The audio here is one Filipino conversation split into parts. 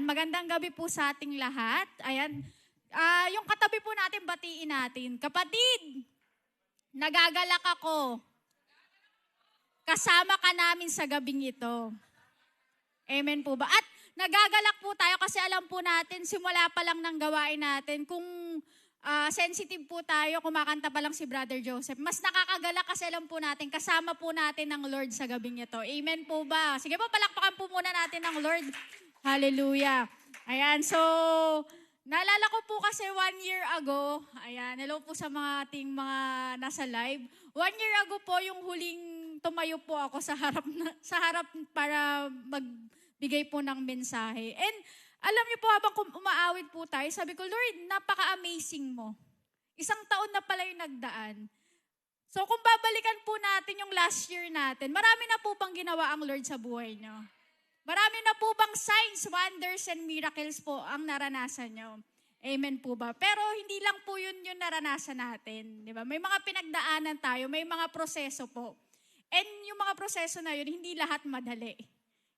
magandang gabi po sa ating lahat. Ayan, yung katabi po natin, batiin natin. Kapatid, nagagalak ako. Kasama ka namin sa gabing ito. Amen po ba? At nagagalak po tayo kasi alam po natin, simula pa lang ng gawain natin, kung sensitive po tayo, kumakanta pa lang si Brother Joseph. Mas nakakagalak kasi alam po natin, kasama po natin ng Lord sa gabing ito. Amen po ba? Sige po, palakpakan po muna natin ng Lord. Hallelujah. Ayan, so, naalala ko po kasi 1 year ago, ayan, hello po sa mga ating mga nasa live. 1 year ago po, yung huling tumayo po ako sa harap para magbigay po ng mensahe. And alam niyo po, habang umaawit po tayo, sabi ko, Lord, napaka-amazing mo. 1 taon na pala yung nagdaan. So kung babalikan po natin yung last year natin, marami na po bang ginawa ang Lord sa buhay niyo? Marami na po bang signs, wonders, and miracles po ang naranasan niyo? Amen po ba? Pero hindi lang po yun yung naranasan natin. Di ba? May mga pinagdaanan tayo, may mga proseso po. And yung mga proseso na yun, hindi lahat madali.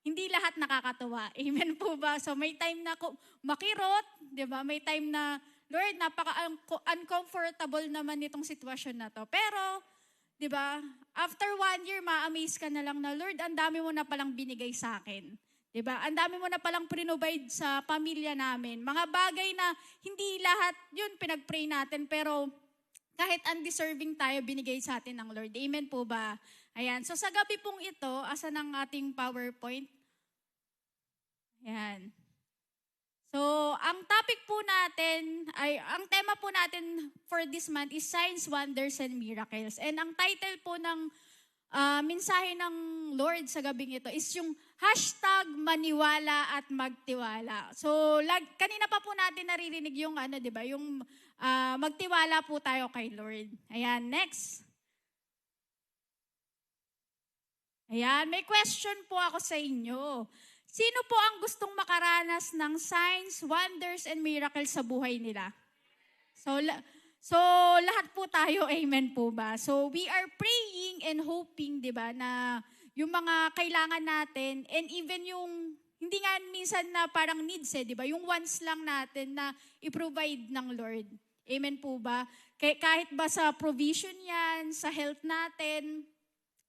Hindi lahat nakakatuwa. Amen po ba? So may time na makirot, di ba? May time na, Lord, napaka-uncomfortable naman itong sitwasyon na to. Pero, di ba, after 1 year, ma-amaze ka na lang na, Lord, ang dami mo na palang binigay sa akin. Di ba? Ang dami mo na palang provide sa pamilya namin. Mga bagay na hindi lahat yun pinag-pray natin, pero kahit undeserving tayo, binigay sa atin ng Lord. Amen po ba? Ayan. So sa gabi pong ito, asan ang ating PowerPoint? Ayan. So, ang topic po natin, ang tema po natin for this month is Signs, Wonders, and Miracles. And ang title po ng mensahe ng Lord sa gabing ito is yung #maniwala at magtiwala. So, kanina pa po natin naririnig yung di ba, yung magtiwala po tayo kay Lord. Ayan, next. Ayan, may question po ako sa inyo. Sino po ang gustong makaranas ng signs, wonders, and miracles sa buhay nila? So lahat po tayo, amen po ba? So, we are praying and hoping, di ba, na yung mga kailangan natin, and even yung, hindi nga minsan na parang needs, di ba? Yung wants lang natin na i-provide ng Lord. Amen po ba? Kahit ba sa provision yan, sa health natin,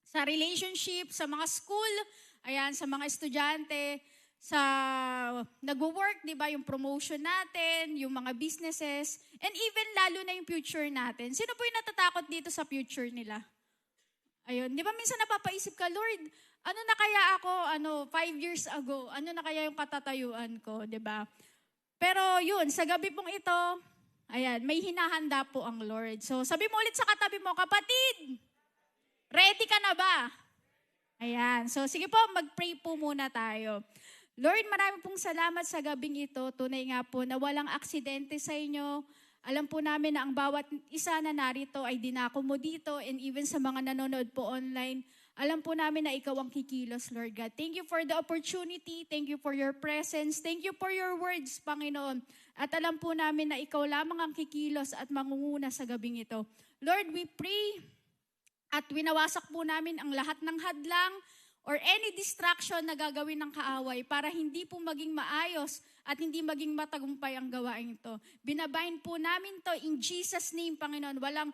sa relationship, sa mga school, ayan, sa mga estudyante, sa nag-work, di ba, yung promotion natin, yung mga businesses, and even lalo na yung future natin. Sino po yung natatakot dito sa future nila? Ayun, di ba minsan napapaisip ka, Lord, ano na kaya ako, 5 years ago, ano na kaya yung katatayuan ko, di ba? Pero yun, sa gabi pong ito, ayan, may hinahanda po ang Lord. So sabi mo ulit sa katabi mo, kapatid, ready ka na ba? Ayan. So, sige po, mag-pray po muna tayo. Lord, marami pong salamat sa gabing ito. Tunay nga po na walang aksidente sa inyo. Alam po namin na ang bawat isa na narito ay dinako mo dito, and even sa mga nanonood po online, alam po namin na ikaw ang kikilos, Lord God. Thank you for the opportunity. Thank you for your presence. Thank you for your words, Panginoon. At alam po namin na ikaw lamang ang kikilos at mangunguna sa gabing ito. Lord, we pray at winawasak po namin ang lahat ng hadlang or any distraction na gagawin ng kaaway para hindi po maging maayos at hindi maging matagumpay ang gawain ito. Binabahin po namin to in Jesus' name, Panginoon. Walang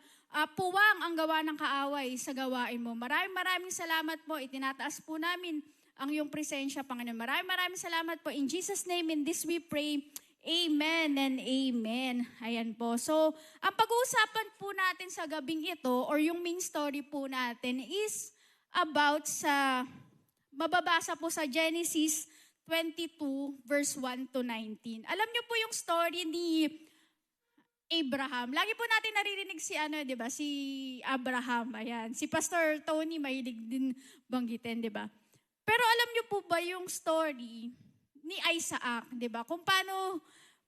puwang ang gawa ng kaaway sa gawain mo. Maraming salamat po. Itinataas po namin ang iyong presensya, Panginoon. Maraming salamat po. In Jesus' name, in this we pray. Amen and amen. Ayan po. So, ang pag-uusapan po natin sa gabing ito or yung main story po natin is about mababasa po sa Genesis 22 verse 1 to 19. Alam niyo po yung story ni Abraham. Lagi po natin naririnig di ba? Si Abraham. Ayan. Si Pastor Tony mahilig din banggitin, di ba? Pero alam niyo po ba yung story ni Isaac, di ba? Kung paano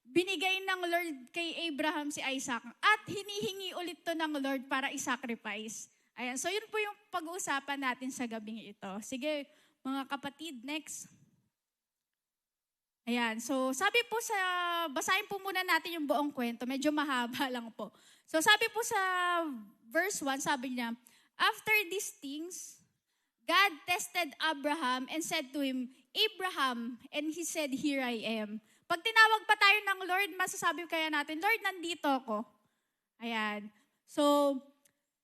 binigay ng Lord kay Abraham si Isaac at hinihingi ulit to ng Lord para i-sacrifice. Ayan, so yun po yung pag-uusapan natin sa gabing ito. Sige, mga kapatid, next. Ayan, so sabi po basahin po muna natin yung buong kwento, medyo mahaba lang po. So sabi po sa verse 1, sabi niya, after these things, God tested Abraham and said to him, Abraham, and he said, here I am. Pag tinawag pa tayo ng Lord, masasabi kaya natin, Lord, nandito ako. Ayan. So,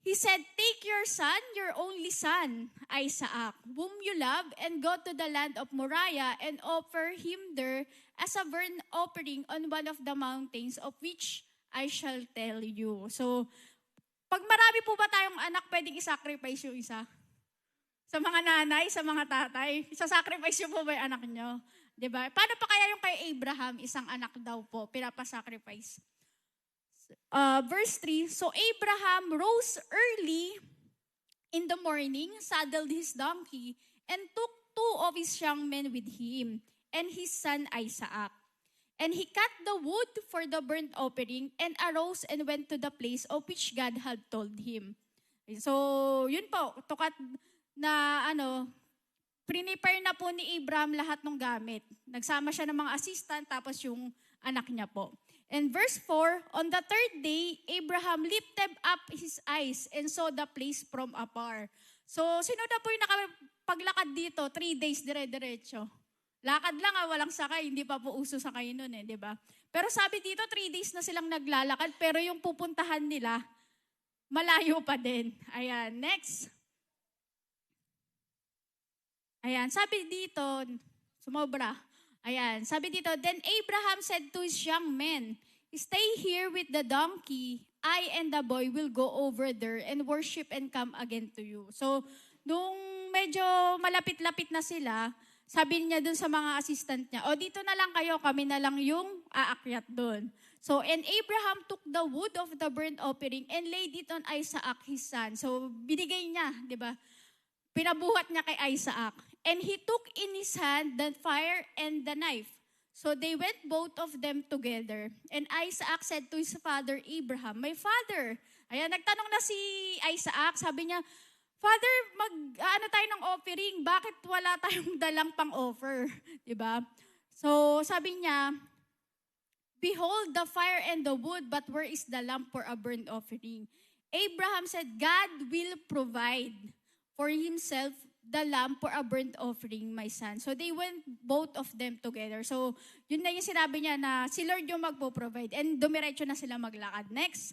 he said, take your son, your only son, Isaac, whom you love, and go to the land of Moriah and offer him there as a burnt offering on one of the mountains of which I shall tell you. So, pag marami po ba tayong anak, pwedeng isacrifice yung isa? Sa mga nanay, sa mga tatay, isasacrifice yung po ba yung anak nyo? Diba? Paano pa kaya yung kay Abraham, isang anak daw po, pinapasacrifice? Verse 3, so Abraham rose early in the morning, saddled his donkey, and took 2 of his young men with him, and his son Isaac. And he cut the wood for the burnt offering, and arose and went to the place of which God had told him. So, yun po, tukat na prepare na po ni Abraham lahat ng gamit. Nagsama siya ng mga assistant, tapos yung anak niya po. And verse 4, on the 3rd day, Abraham lifted up his eyes and saw the place from afar. So, sino na po yung nakapaglakad dito? 3 days dire-diretso. Lakad lang, walang sakay. Hindi pa po uso sakay nun di ba? Pero sabi dito, 3 days na silang naglalakad, pero yung pupuntahan nila, malayo pa din. Ayan, next. Ayan, sabi dito, sumobra. Ayan, sabi dito, then Abraham said to his young men, stay here with the donkey. I and the boy will go over there and worship and come again to you. So, nung medyo malapit-lapit na sila, sabi niya dun sa mga assistant niya, dito na lang kayo, kami na lang yung aakyat dun. So, and Abraham took the wood of the burnt offering and laid it on Isaac, his son. So, binigay niya, di ba? Pinabuhat niya kay Isaac. And he took in his hand the fire and the knife. So they went both of them together. And Isaac said to his father Abraham, my father. Ayan, nagtanong na si Isaac, sabi niya, Father, ano tayo ng offering? Bakit wala tayong dalang pang-offer? Diba? So sabi niya, behold the fire and the wood, but where is the lamb for a burnt offering? Abraham said, God will provide for himself the lamb for a burnt offering, my son. So they went both of them together. So yun na yung sinabi niya na si Lord yung magpo-provide. And dumiretso na sila maglakad. Next.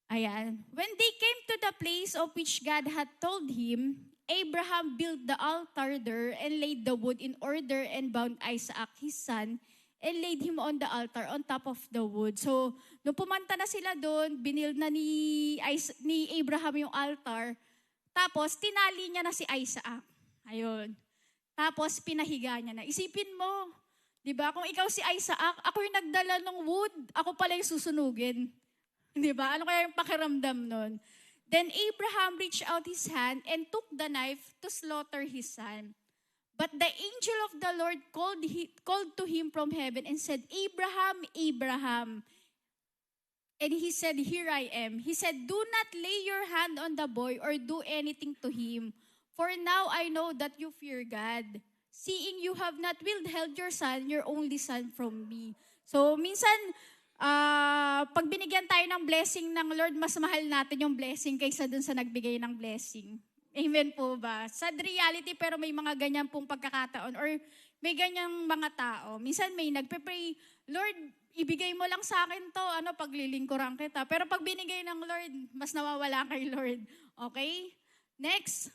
Ayan. When they came to the place of which God had told him, Abraham built the altar there and laid the wood in order and bound Isaac, his son, and laid him on the altar on top of the wood. So, nung pumanta na sila doon, binild na ni Abraham yung altar. Tapos, tinali niya na si Isaac. Ayun. Tapos, pinahiga niya na. Isipin mo, di ba? Kung ikaw si Isaac, ako yung nagdala ng wood, ako pala yung susunugin. Di ba? Ano kaya yung pakiramdam nun? Then Abraham reached out his hand and took the knife to slaughter his son. But the angel of the Lord called to him from heaven and said, Abraham, Abraham. And he said, here I am. He said, do not lay your hand on the boy or do anything to him. For now I know that you fear God, seeing you have not withheld your son, your only son, from me. So, minsan, pag binigyan tayo ng blessing ng Lord, mas mahal natin yung blessing kaysa dun sa nagbigay ng blessing. Amen po ba? Sad reality, pero may mga ganyan pong pagkakataon or may ganyang mga tao. Minsan may nagpe-pray, Lord, ibigay mo lang sa akin to, paglilingkuran kita. Pero pag binigay ng Lord, mas nawawala kay Lord. Okay? Next.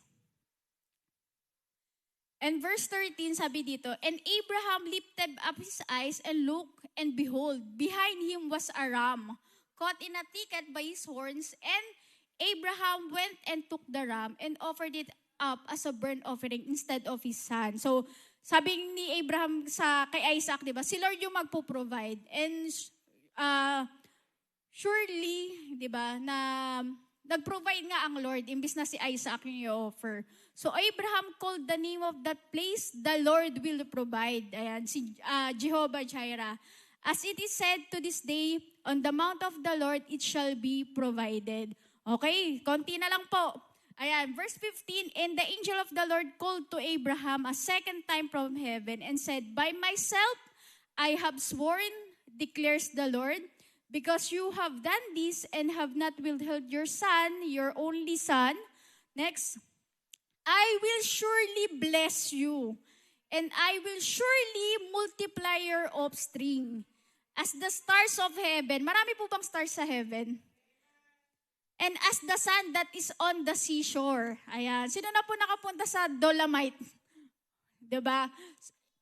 And verse 13, sabi dito, and Abraham lifted up his eyes and looked, and behold, behind him was a ram, caught in a thicket by his horns, and Abraham went and took the ram and offered it up as a burnt offering instead of his son. So, sabi ni Abraham kay Isaac, di ba, si Lord yung magpo-provide. And surely, di ba, na nag-provide nga ang Lord, imbis na si Isaac yung i-offer. So Abraham called the name of that place, the Lord will provide. Ayan, si Jehovah Jireh. As it is said to this day, on the mount of the Lord it shall be provided. Okay, konti na lang po. Ayan, verse 15, and the angel of the Lord called to Abraham a second time from heaven and said, by myself I have sworn, declares the Lord, because you have done this and have not withheld your son, your only son. Next, I will surely bless you and I will surely multiply your offspring as the stars of heaven. Marami po bang stars sa heaven? And as the sun that is on the seashore. Ayan. Sino na po nakapunta sa Dolomite? Diba?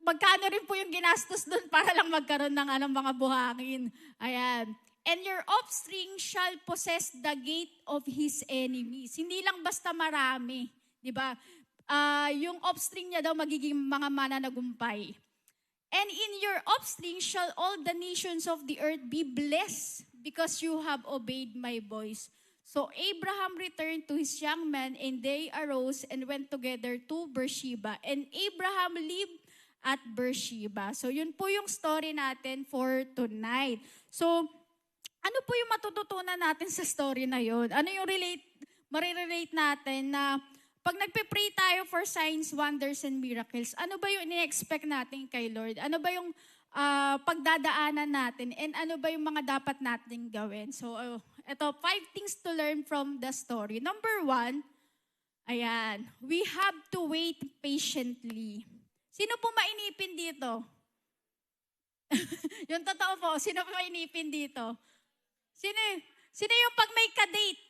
Magkano rin po yung ginastos doon para lang magkaroon ng mga buhangin. Ayan. And your offspring shall possess the gate of his enemies. Hindi lang basta marami. Diba? Yung offspring niya daw magiging mga mananagumpay. And in your offspring shall all the nations of the earth be blessed because you have obeyed my voice. So Abraham returned to his young men, and they arose and went together to Beersheba. And Abraham lived at Beersheba. So yun po yung story natin for tonight. So ano po yung matututunan natin sa story na yun? Ano yung marirelate natin na pag nagpe-pray tayo for signs, wonders, and miracles, ano ba yung ini-expect natin kay Lord? Ano ba yung pagdadaanan natin? And ano ba yung mga dapat natin gawin? So ito, 5 things to learn from the story. Number 1, ayan, we have to wait patiently. Sino po mainipin dito? Yung totoo po, sino po mainipin dito? Sino yung pag may kadate?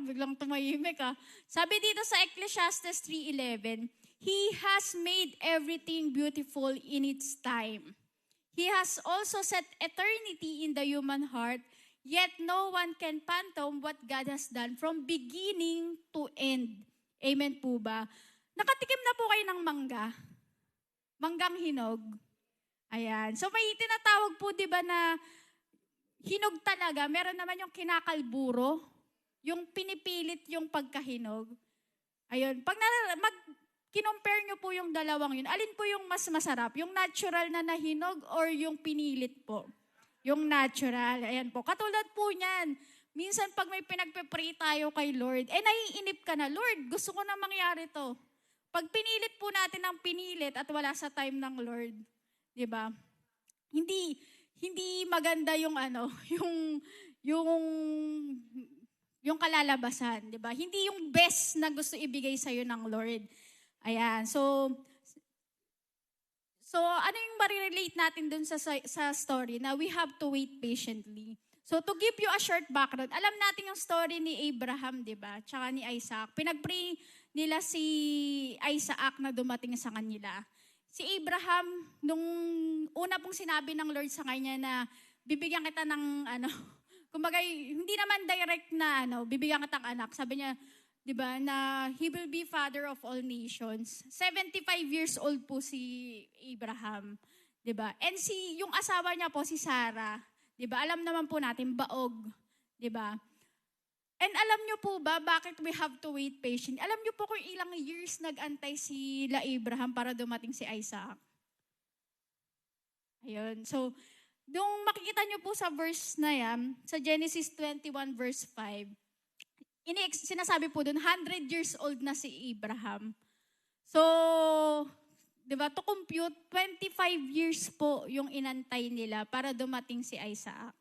Biglang tumahimik Sabi dito sa Ecclesiastes 3:11, He has made everything beautiful in its time. He has also set eternity in the human heart, yet no one can fathom what God has done from beginning to end. Amen po ba? Nakatikim na po kayo ng mangga? Manggang hinog? Ayan. So may tinatawag po, di ba, na hinog talaga. Meron naman yung kinakalburo, yung pinipilit yung pagkahinog. Ayun. Pag kinompare nyo po yung dalawang yun, alin po yung mas masarap? Yung natural na nahinog or yung pinilit po? Yung natural. Ayan po. Katulad po niyan. Minsan pag may pinagpe-pray tayo kay Lord, naiinip ka na, Lord, gusto ko na mangyari to. Pag pinilit po natin ang pinilit at wala sa time ng Lord, di ba? Hindi maganda yung yung kalalabasan, di ba? Hindi yung best na gusto ibigay sa iyo ng Lord. Ayan. So ano yung marirelate natin dun sa story na we have to wait patiently. So to give you a short background, alam natin yung story ni Abraham, di ba? Tsaka ni Isaac. Pinag-pray nila si Isaac na dumating sa kanila. Si Abraham, nung una pong sinabi ng Lord sa kanya na bibigyan kita ng kumbaga, hindi naman direct na bibigyan kita ng anak. Sabi niya, di ba, na he will be father of all nations. 75 years old po si Abraham, di ba? And yung asawa niya po, si Sarah, di ba? Alam naman po natin, baog, di ba? And alam niyo po ba, bakit we have to wait patient? Alam niyo po kung ilang years nag-antay sila Abraham para dumating si Isaac? Ayun. So, nung makikita niyo po sa verse na yan, sa Genesis 21 verse 5, sinasabi po dun, 100 years old na si Abraham. So, di ba, to compute, 25 years po yung inantay nila para dumating si Isaac.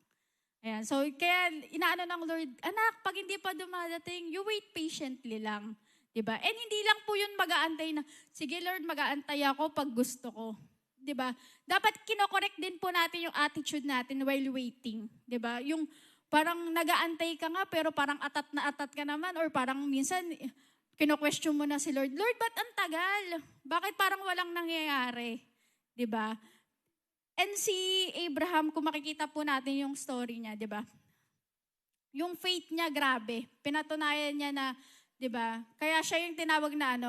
Ayan, so kaya inaano ng Lord, anak, pag hindi pa dumadating, you wait patiently lang. Diba? And hindi lang po yun mag-aantay na, sige Lord, mag-aantay ako pag gusto ko. Diba? Dapat kinokorek din po natin yung attitude natin while waiting. Diba? Yung parang nag-aantay ka nga, pero parang atat na atat ka naman, or parang minsan, kino-question mo na si Lord, Lord, ba't ang tagal? Bakit parang walang nangyayari? Diba? And si Abraham, kung makikita po natin yung story niya, di ba? Yung faith niya, grabe. Pinatunayan niya na, di ba? Kaya siya yung tinawag na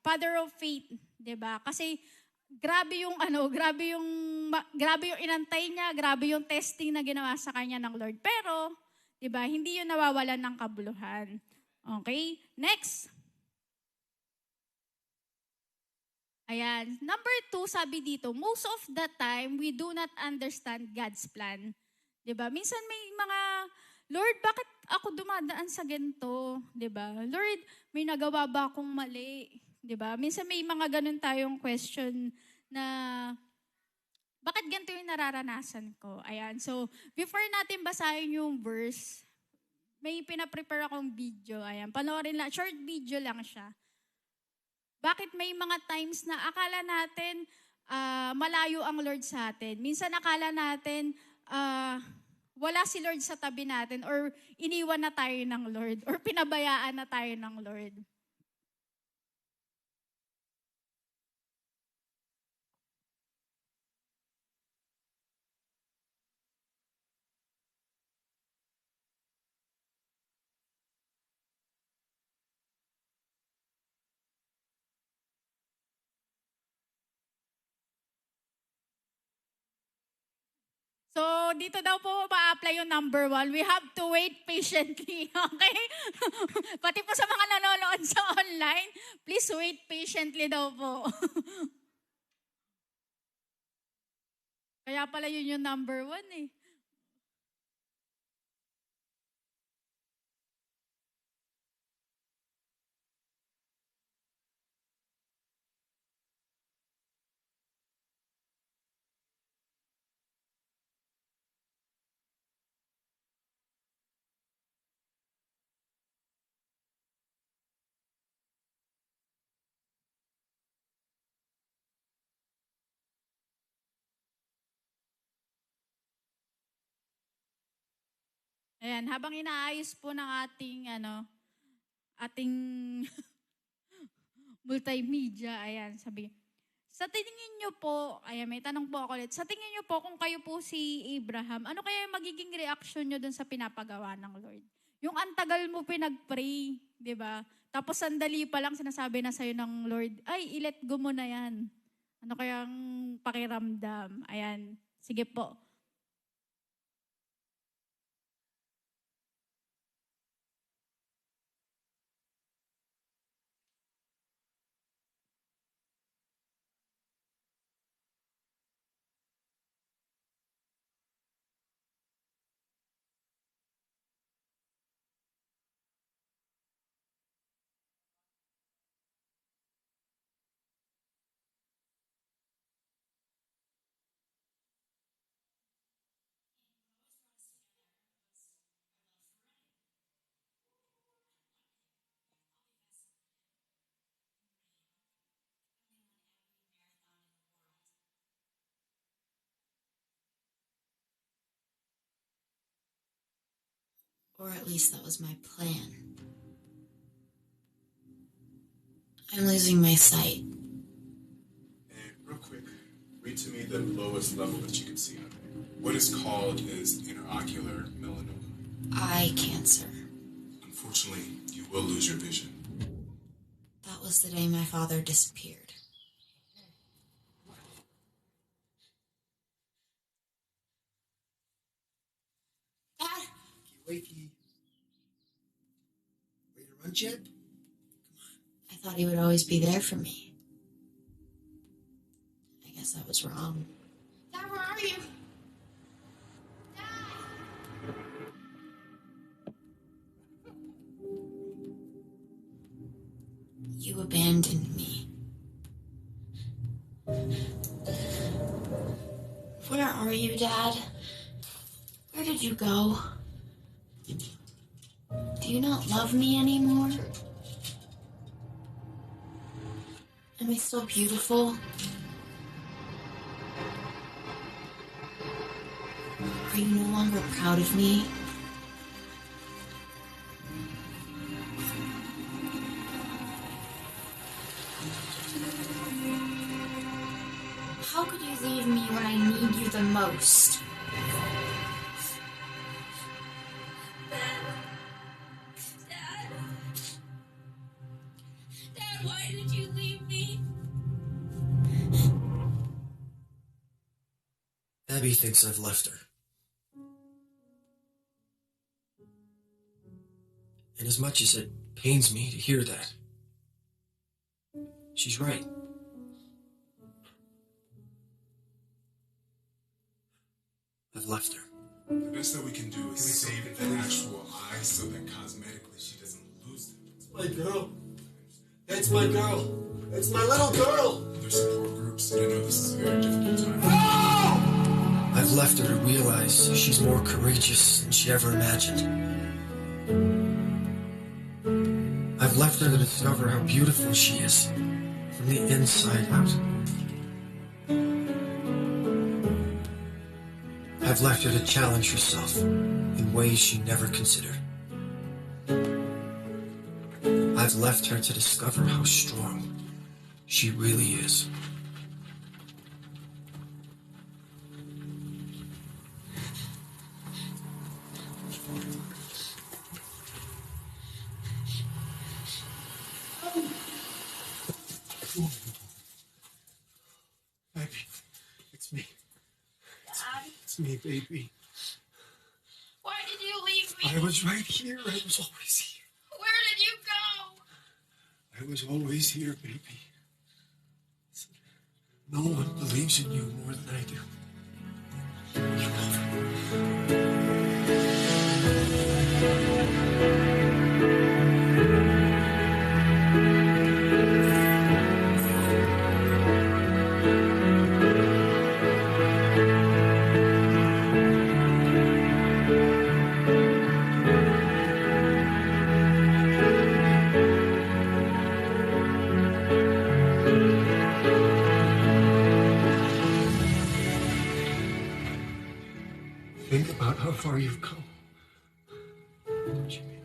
father of faith, di ba? Kasi grabe yung inantay niya, grabe yung testing na ginawa sa kanya ng Lord. Pero, di ba, hindi yun nawawalan ng kabuluhan. Okay? Next. Ayan. Number 2, sabi dito, most of the time, we do not understand God's plan. Diba? Minsan may mga, Lord, bakit ako dumadaan sa ganito? Diba? Lord, may nagawa ba akong mali? Diba? Minsan may mga ganun tayong question na, bakit ganito yung nararanasan ko? Ayan. So, before natin basahin yung verse, may pinaprepare akong video. Ayan. Panoorin lang. Short video lang siya. Bakit may mga times na akala natin malayo ang Lord sa atin? Minsan akala natin wala si Lord sa tabi natin or iniwan na tayo ng Lord or pinabayaan na tayo ng Lord. So, dito daw po ma-apply yung number 1. We have to wait patiently. Okay? Pati po sa mga nanonood sa online, please wait patiently daw po. Kaya pala yun yung number 1 eh. Ayan, habang inaayos po ng ating multimedia, ayan, sabi. Sa tingin niyo po, ayan, may tanong po ako ulit. Sa tingin niyo po, kung kayo po si Abraham, ano kaya yung magiging reaction niyo dun sa pinapagawa ng Lord? Yung antagal mo pinag-pray, di ba? Tapos sandali pa lang sinasabi na sa'yo ng Lord, ay, i-let go mo na yan. Ano kayang pakiramdam? Ayan, sige po. Or at least that was my plan. I'm losing my sight. And real quick, read to me the lowest level that you can see on there. What is called is interocular melanoma. Eye cancer. Unfortunately, you will lose your vision. That was the day my father disappeared. Dad! Wakey. Ready to run, Jed? I thought he would always be there for me. I guess I was wrong. Dad, where are you? Dad! You abandoned me. Where are you, Dad? Where did you go? Do you not love me anymore? Am I still beautiful? Are you no longer proud of me? How could you leave me when I need you the most? Dad, why did you leave me? Abby thinks I've left her. And as much as it pains me to hear that, she's right. I've left her. The best that we can do is save the actual eye so that cosmetically she doesn't lose them. It's my girl. It's my girl. It's my little girl. There's support groups, and I know this is a very difficult time. I've left her to realize she's more courageous than she ever imagined. I've left her to discover how beautiful she is. from the inside out. I've left her to challenge herself in ways she never considered. I've left her to discover how strong she really is. Baby, it's me. Dad, It's me, baby. why did you leave me? I was right here. I was always here. Where did you go? I was always here, baby. No one believes in you more than I do. You love her. Think about how far you've come. Jimmy.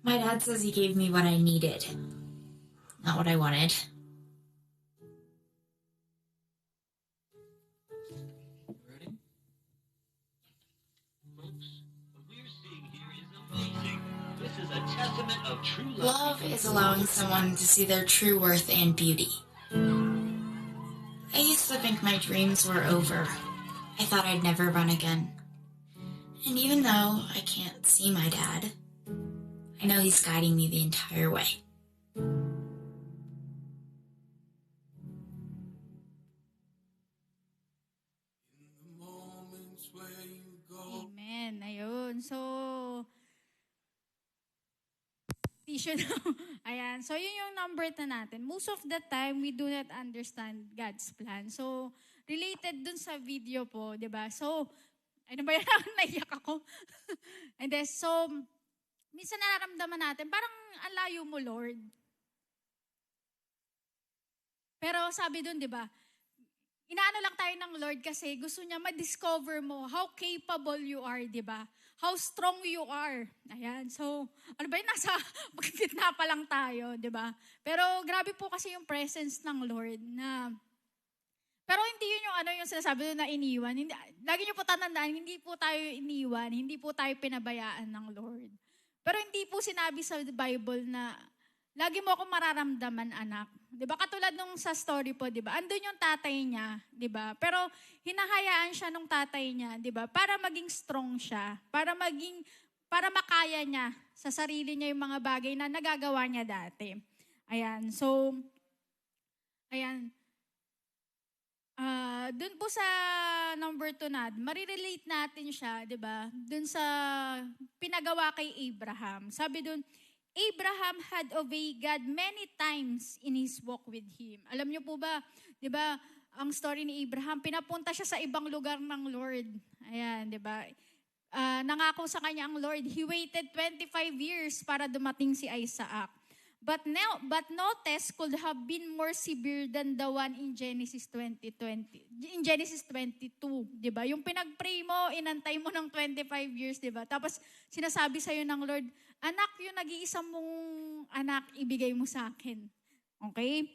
My dad says he gave me what I needed, not what I wanted. Ready? Folks, what we're seeing here is amazing. This is a testament of true love. Love is allowing someone to see their true worth and beauty. I used to think my dreams were over. I thought I'd never run again. And even though I can't see my dad, I know he's guiding me the entire way. Amen. Ayun. So, tissue na. Ayan. So, yun yung number 10 natin. Most of the time, we do not understand God's plan. So, related dun sa video po, di ba? So, ano ba yan? Naiyak ako. And then, so, minsan nararamdaman natin, parang ang layo mo, Lord. Pero sabi dun, di ba? Inaano lang tayo ng Lord kasi gusto niya ma-discover mo how capable you are, di ba? How strong you are. Ayan. So, ano ba yun? Nasa pagkitna pa lang tayo, di ba? Pero grabe po kasi yung presence ng Lord na... Pero hindi yun yung sinasabi doon na iniwan. Hindi, lagi niyo po tatandaan, hindi po tayo iniwan, hindi po tayo pinabayaan ng Lord. Pero hindi po sinabi sa Bible na lagi mo akong mararamdaman, anak. 'Di ba? Katulad nung sa story po, 'di ba? Andun yung tatay niya, 'di ba? Pero hinahayaan siya nung tatay niya, 'di ba? Para maging strong siya, para makaya niya sa sarili niya yung mga bagay na nagagawa niya dati. Ayan. So ayan. Doon po sa number 2 na, marirelate natin siya, 'di ba? Doon sa pinagawa kay Abraham. Sabi doon, Abraham had obeyed God many times in his walk with Him. Alam niyo po ba, 'di ba, ang story ni Abraham, pinapunta siya sa ibang lugar ng Lord. Ayan, 'di ba? Nangako sa kanya ang Lord. He waited 25 years para dumating si Isaac. But no test could have been more severe than the one in Genesis 22, 'di ba? Yung pinag-pray mo, inantay mo ng 25 years, 'di ba? Tapos sinasabi sa iyo ng Lord, anak, yung nag-iisa mong anak, ibigay mo sa akin. Okay?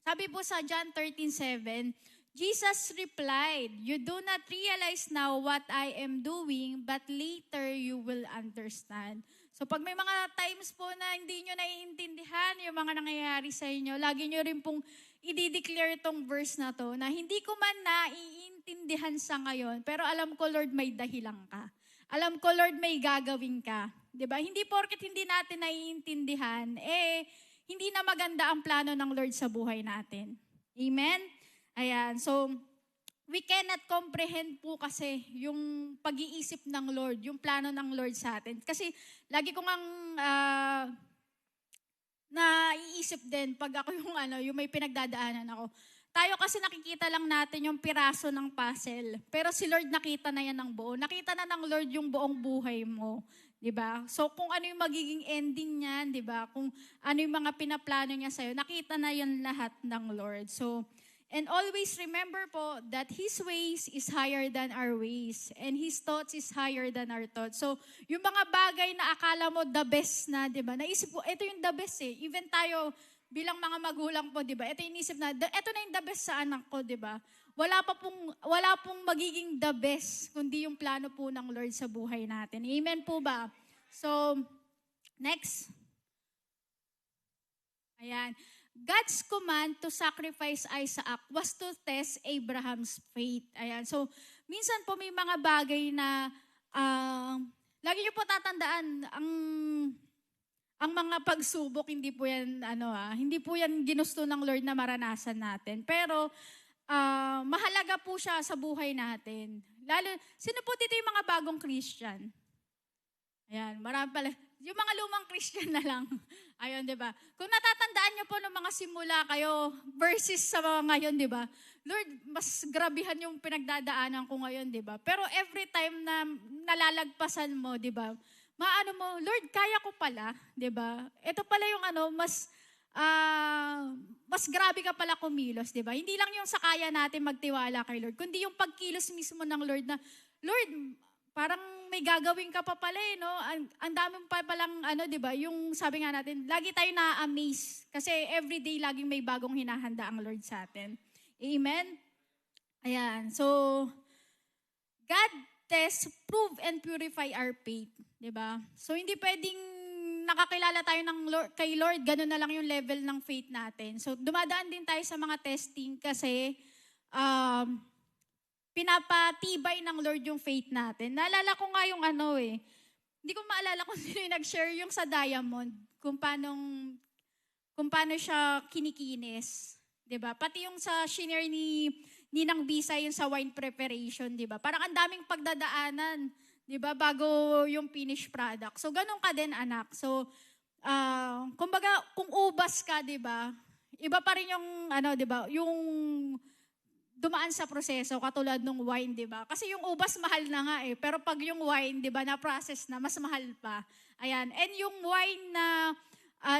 Sabi po sa John 13:7, Jesus replied, "You do not realize now what I am doing, but later you will understand." So pag may mga times po na hindi nyo naiintindihan yung mga nangyayari sa inyo, lagi nyo rin pong i-declare tong verse na to, na hindi ko man naiintindihan sa ngayon, pero alam ko, Lord, may dahilan ka. Alam ko, Lord, may gagawin ka. 'Di ba? Hindi porket hindi natin naiintindihan, hindi na maganda ang plano ng Lord sa buhay natin. Amen? Ayan. So, we cannot comprehend po kasi yung pag-iisip ng Lord, yung plano ng Lord sa atin. Kasi lagi ko ngang naiisip din pag ako yung may pinagdadaanan ako. Tayo kasi nakikita lang natin yung piraso ng puzzle. Pero si Lord nakita na yan ng buo. Nakita na ng Lord yung buong buhay mo. 'Di ba? So kung ano yung magiging ending niyan, 'di ba? Kung ano yung mga pinaplano niya sa'yo, nakita na yun lahat ng Lord. So, and always remember po that His ways is higher than our ways and His thoughts is higher than our thoughts. So, yung mga bagay na akala mo the best na, 'di ba? Naisip ko, ito yung the best eh. Even tayo bilang mga magulang po, 'di ba? Ito yung inisip na, ito na yung the best sa anak ko, 'di ba? Wala pong magiging the best kundi yung plano po ng Lord sa buhay natin. Amen po ba? So, next. Ayan. God's command to sacrifice Isaac was to test Abraham's faith. Ayan. So, minsan po may mga bagay na lagi niyo po tatandaan, ang mga pagsubok, hindi po yan, hindi po yan ginusto ng Lord na maranasan natin. Pero, mahalaga po siya sa buhay natin. Lalo, sino po dito yung mga bagong Christian? Ayan, marami pala. Yung mga lumang Christian na lang. Ayun, di ba? Kung natatandaan niyo po ng mga simula kayo versus sa mga ngayon, di ba? Lord, mas grabihan yung pinagdadaanan ko ngayon, di ba? Pero every time na nalalagpasan mo, di ba? Maano mo, Lord, kaya ko pala, di ba? Ito pala yung mas grabe ka pala kumilos, di ba? Hindi lang yung sa kaya natin magtiwala kay Lord, kundi yung pagkilos mismo ng Lord na, Lord, parang may gagawin ka pa pala no? Ang dami pa palang, di ba? Yung sabi nga natin, lagi tayo na-amaze. Kasi everyday, laging may bagong hinahanda ang Lord sa atin. Amen? Ayan. So, God tests, prove, and purify our faith. Di ba? So, hindi pwedeng nakakilala tayo ng Lord, kay Lord, ganun na lang yung level ng faith natin. So, dumadaan din tayo sa mga testing kasi pinapatibay ng Lord yung faith natin. Naalala ko nga yung hindi ko maalala kung sino yung nag-share yung sa diamond, kung paano siya kinikinis. Diba? Pati yung sa shinare ni Ninang Bisa, yung sa wine preparation, diba? Parang ang daming pagdadaanan, diba? Bago yung finished product. So, ganun ka din, anak. So, kumbaga, kung ubas ka, diba? Iba pa rin yung, diba? Yung dumaan sa proseso, katulad ng wine, di ba? Kasi yung ubas, mahal na nga eh. Pero pag yung wine, di ba, na-process na, mas mahal pa. Ayan. And yung wine na,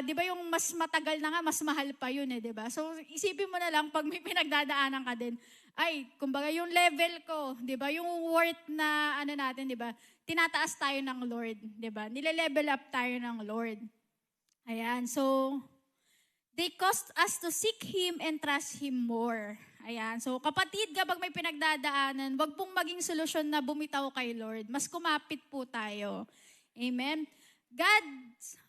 di ba, yung mas matagal na nga, mas mahal pa yun eh, di ba? So, isipin mo na lang, pag may pinagdadaanan ka din, ay, kumbaga yung level ko, di ba, yung worth na, natin, di ba, tinataas tayo ng Lord, di ba? Nile-level up tayo ng Lord. Ayan. So, they caused us to seek Him and trust Him more. Ayan. So, kapatid, kapag may pinagdadaanan, wag pong maging solusyon na bumitaw kay Lord. Mas kumapit po tayo. Amen? God's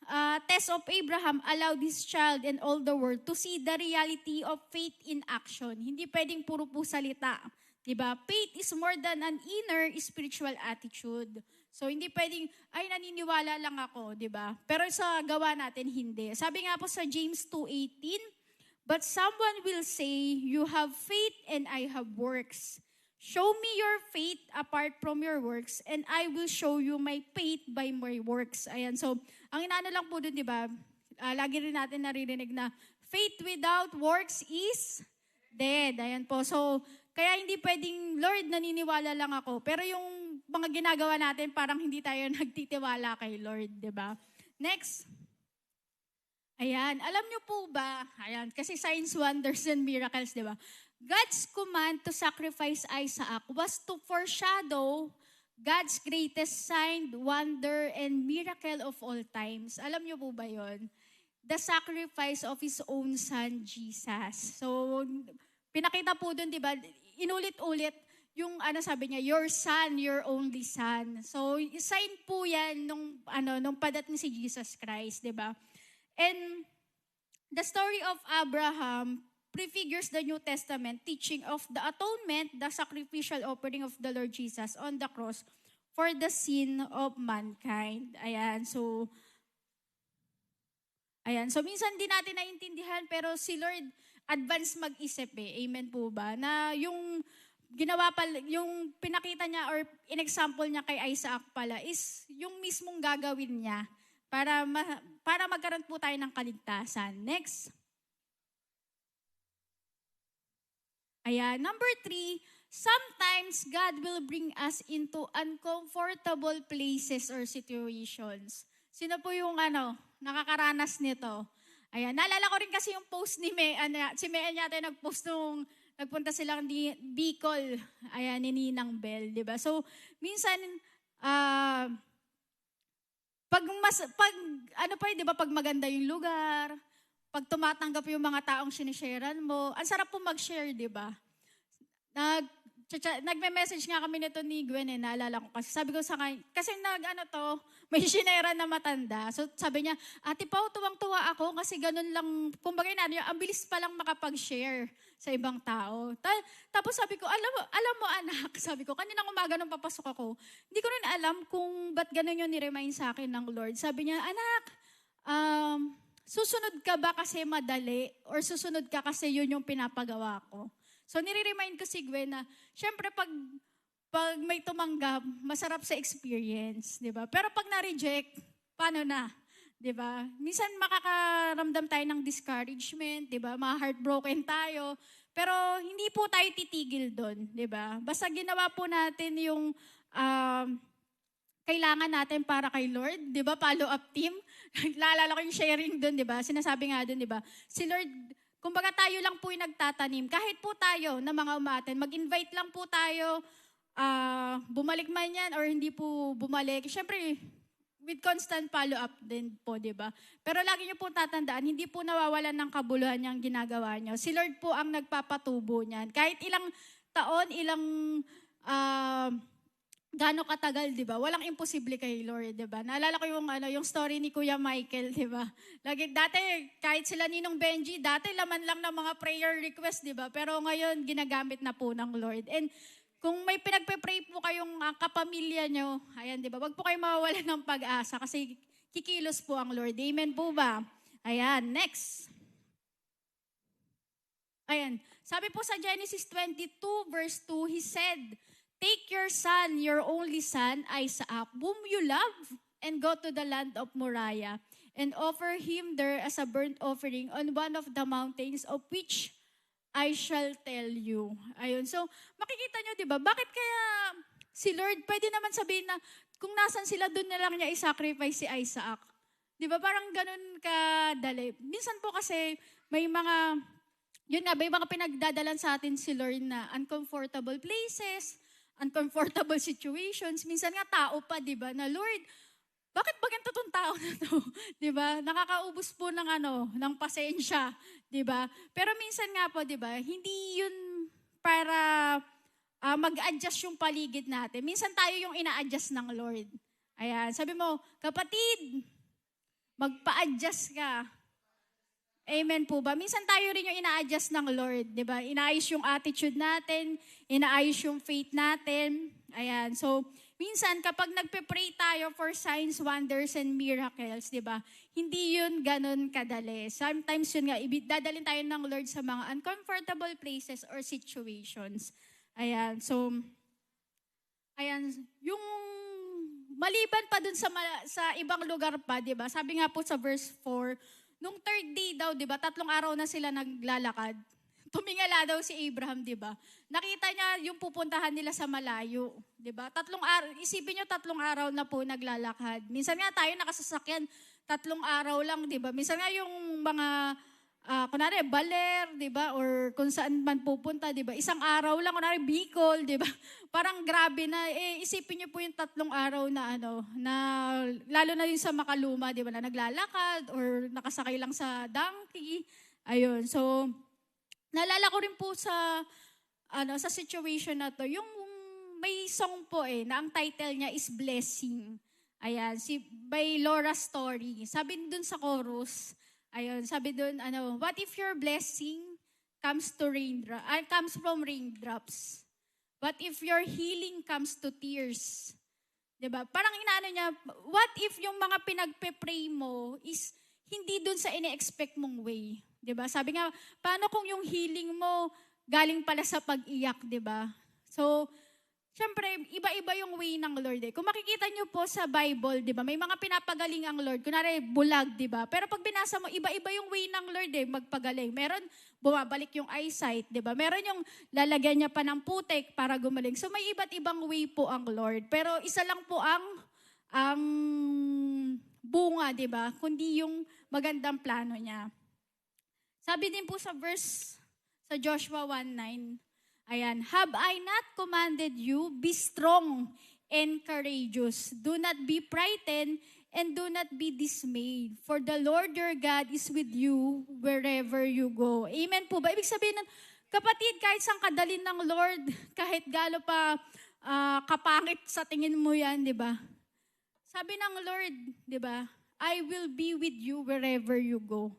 test of Abraham allowed his child and all the world to see the reality of faith in action. Hindi pwedeng puro po salita. Diba? Faith is more than an inner spiritual attitude. So, hindi pwedeng, ay, naniniwala lang ako, diba? Pero sa gawa natin, hindi. Sabi nga po sa James 2:18, but someone will say, you have faith and I have works. Show me your faith apart from your works and I will show you my faith by my works. Ayan, so, ang inaano lang po dun, diba? Lagi rin natin naririnig na faith without works is dead. Ayan po. So, kaya hindi pwedeng, Lord, naniniwala lang ako. Pero yung mga ginagawa natin, parang hindi tayo nagtitiwala kay Lord, diba? Next. Ayan, alam niyo po ba, ayan, kasi signs, wonders, and miracles, di ba? God's command to sacrifice Isaac was to foreshadow God's greatest sign, wonder, and miracle of all times. Alam niyo po ba yon? The sacrifice of His own Son, Jesus. So, pinakita po dun, di ba, inulit-ulit, yung sabi niya, your son, your only son. So, sign po yan nung padating si Jesus Christ, di ba? And the story of Abraham prefigures the New Testament teaching of the atonement, the sacrificial offering of the Lord Jesus on the cross for the sin of mankind. Ayan, so minsan din natin naiintindihan, pero si Lord advance mag-isip eh. Amen po ba? Na yung yung pinakita niya or in-example niya kay Isaac pala is yung mismong gagawin niya para magkaroon po tayo ng kaligtasan. Next. Ayan. Number 3, sometimes God will bring us into uncomfortable places or situations. Sino po yung nakakaranas nito? Ayan. Naalala ko rin kasi yung post ni si Mea yata nag-post nung nagpunta silang Bicol, ayan, ni Ninang Bell, di ba? So, minsan, di ba, pag maganda yung lugar, pag tumatanggap yung mga taong sinisharean mo, ang sarap po mag-share, di ba? Nagme-message nga kami nito ni Gwen, naalala ko kasi. Sabi ko sa kanya, kasi may shinera na matanda. So sabi niya, Ate Pao, tuwang-tuwa ako kasi ganun lang, kumbaga ang bilis pa lang makapag-share sa ibang tao. Tapos sabi ko, alam mo anak, sabi ko, kaninang umaga nung papasok ako, hindi ko rin alam kung ba't ganun yung niremind sa akin ng Lord. Sabi niya, anak, susunod ka ba kasi madali or susunod ka kasi yun yung pinapagawa ko? So, nire-remind ko si Gwen na, syempre, pag may tumanggap, masarap sa experience, di ba? Pero pag na-reject, paano na? Di ba? Minsan makakaramdam tayo ng discouragement, di ba? Heartbroken tayo. Pero hindi po tayo titigil doon, di ba? Basta ginawa po natin yung kailangan natin para kay Lord, di ba? Follow-up team. Lalala ko yung sharing doon, di ba? Sinasabi nga doon, di ba? Si Lord, kumbaga tayo lang po yung nagtatanim. Kahit po tayo na mga umaten, mag-invite lang po tayo, bumalik man yan or hindi po bumalik. Siyempre, with constant follow-up din po, di ba? Pero lagi niyo po tatandaan, hindi po nawawalan ng kabuluhan yung ginagawa niyo. Si Lord po ang nagpapatubo niyan. Kahit ilang taon, gaano katagal, di ba? Walang imposible kay Lord, di ba? Naalala ko yung story ni Kuya Michael, di ba? Dati, kahit sila Ninong Benji, dati laman lang ng mga prayer request, di ba? Pero ngayon, ginagamit na po ng Lord. And kung may pinagpe-pray po kayong kapamilya nyo, ayan, di ba? Wag po kayo mawawalan ng pag-asa kasi kikilos po ang Lord. Amen po ba? Ayan, next. Ayan, sabi po sa Genesis 22 verse 2, He said, Take your son, your only son, Isaac, whom you love, and go to the land of Moriah, and offer him there as a burnt offering on one of the mountains of which I shall tell you. Ayun. So, makikita nyo, di ba? Bakit kaya si Lord, pwede naman sabihin na kung nasan sila, doon na lang niya i-sacrifice si Isaac. Di ba? Parang ganun kadali. Minsan po kasi may mga pinagdadalan sa atin si Lord na uncomfortable places, uncomfortable situations. Minsan nga tao pa, di ba? Na Lord, bakit ba ganito tong tao na to? Di ba? Nakakaubos po ng pasensya, di ba? Pero minsan nga po, di ba? Hindi yun para mag-adjust yung paligid natin. Minsan tayo yung ina-adjust ng Lord. Ayan, sabi mo, kapatid, magpa-adjust ka. Amen po ba? Minsan tayo rin yung ina-adjust ng Lord, di ba? Inaayos yung attitude natin, inaayos yung faith natin. Ayan, so minsan kapag nagpe-pray tayo for signs, wonders, and miracles, di ba? Hindi yun ganun kadali. Sometimes yun nga, dadalhin tayo ng Lord sa mga uncomfortable places or situations. Ayan, so, yung maliban pa dun sa ibang lugar pa, di ba? Sabi nga po sa verse 4, nung third day daw, di ba, 3 araw na sila naglalakad. Tumingala daw si Abraham, di ba? Nakita niya yung pupuntahan nila sa malayo, di ba? 3 araw, isipin niyo 3 araw na po naglalakad. Minsan nga tayo nakasasakyan, 3 araw lang, di ba? Minsan nga yung mga, kunwari, baler, di ba? Or kung saan man pupunta, di ba? 1 araw lang, kunwari, Bicol, di ba? Parang grabe na, isipin niyo po yung 3 araw na lalo na yung sa makaluma, di ba? Na naglalakad or nakasakay lang sa donkey. Ayun, so, naalala ko rin po sa situation na to, yung may song po na ang title niya is Blessing. Ayan, by Laura Story. Sabi dun sa chorus, ayun, sabi dun, what if your blessing comes from raindrops? What if your healing comes to tears? Diba? Parang inaano niya, what if yung mga pinagpe-pray mo is hindi dun sa ine-expect mong way? Diba? Sabi nga, paano kung yung healing mo galing pala sa pag-iyak, diba? So, syempre, iba-iba yung way ng Lord eh. Kung makikita nyo po sa Bible, di ba, may mga pinapagaling ang Lord. Kunwari, bulag, di ba? Pero pag binasa mo, iba-iba yung way ng Lord eh, magpagaling. Meron, bumabalik yung eyesight, di ba? Meron yung lalagyan niya pa ng putik para gumaling. So may iba't ibang way po ang Lord. Pero isa lang po ang bunga, di ba? Kundi yung magandang plano niya. Sabi din po sa verse sa Joshua 1:9, ayan, have I not commanded you, be strong and courageous. Do not be frightened and do not be dismayed. For the Lord your God is with you wherever you go. Amen po ba? Ibig sabihin ng kapatid, kahit saan kadalin ng Lord, kahit galo pa kapangit sa tingin mo yan, di ba? Sabi ng Lord, di ba? I will be with you wherever you go.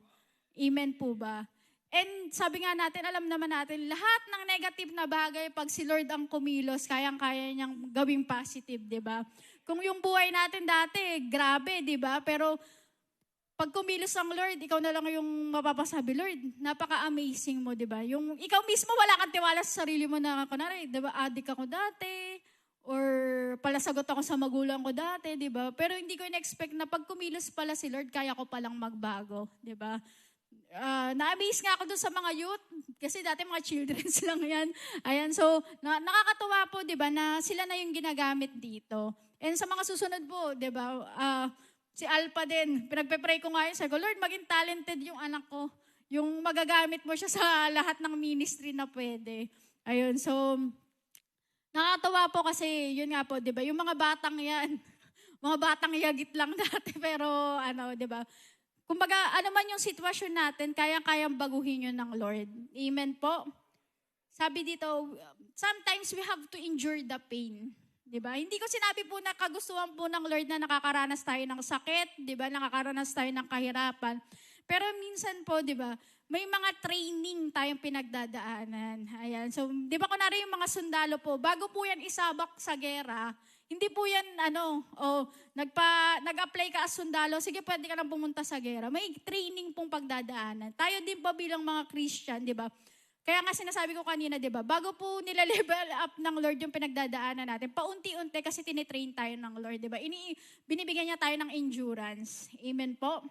Amen po ba? And sabi nga natin, alam naman natin, lahat ng negative na bagay, pag si Lord ang kumilos, kayang-kaya niyang gawing positive, di ba? Kung yung buhay natin dati, grabe, di ba? Pero pag kumilos ang Lord, ikaw na lang yung mapapasabi, Lord, napaka-amazing mo, di ba? Yung ikaw mismo, wala kang tiwala sa sarili mo na, kunwari, di ba, addict ako dati, or palasagot ako sa magulang ko dati, di ba? Pero hindi ko in-expect na pag kumilos pala si Lord, kaya ko palang magbago, di ba? Na-amaze nga ako doon sa mga youth, kasi dati mga children's lang yan. Ayan, so nakakatuwa po, di ba, na sila na yung ginagamit dito. And sa mga susunod po, di ba, si Alpha din, pinagpe-pray ko nga yun, sabi ko, Lord, maging talented yung anak ko, yung magagamit mo siya sa lahat ng ministry na pwede. Ayun, so nakakatuwa po kasi, yun nga po, di ba, yung mga batang yan, mga batang yagit lang dati, pero di ba, kumbaga, ano man yung sitwasyon natin, kaya-kayang baguhin yun ng Lord. Amen po? Sabi dito, sometimes we have to endure the pain. Diba? Hindi ko sinabi po na kagustuhan po ng Lord na nakakaranas tayo ng sakit, diba? Nakakaranas tayo ng kahirapan. Pero minsan po, diba, may mga training tayong pinagdadaanan. Ayan. So, diba kunwari yung mga sundalo po, bago po yan isabak sa gera, hindi po yan, nag-apply ka as sundalo, sige, pwede ka lang pumunta sa gera. May training pong pagdadaanan. Tayo din po bilang mga Christian, di ba? Kaya nga sinasabi ko kanina, di ba? Bago po nila-level up ng Lord yung pinagdadaanan natin, paunti-unti kasi tinitrain tayo ng Lord, di ba? Binibigyan niya tayo ng endurance. Amen po?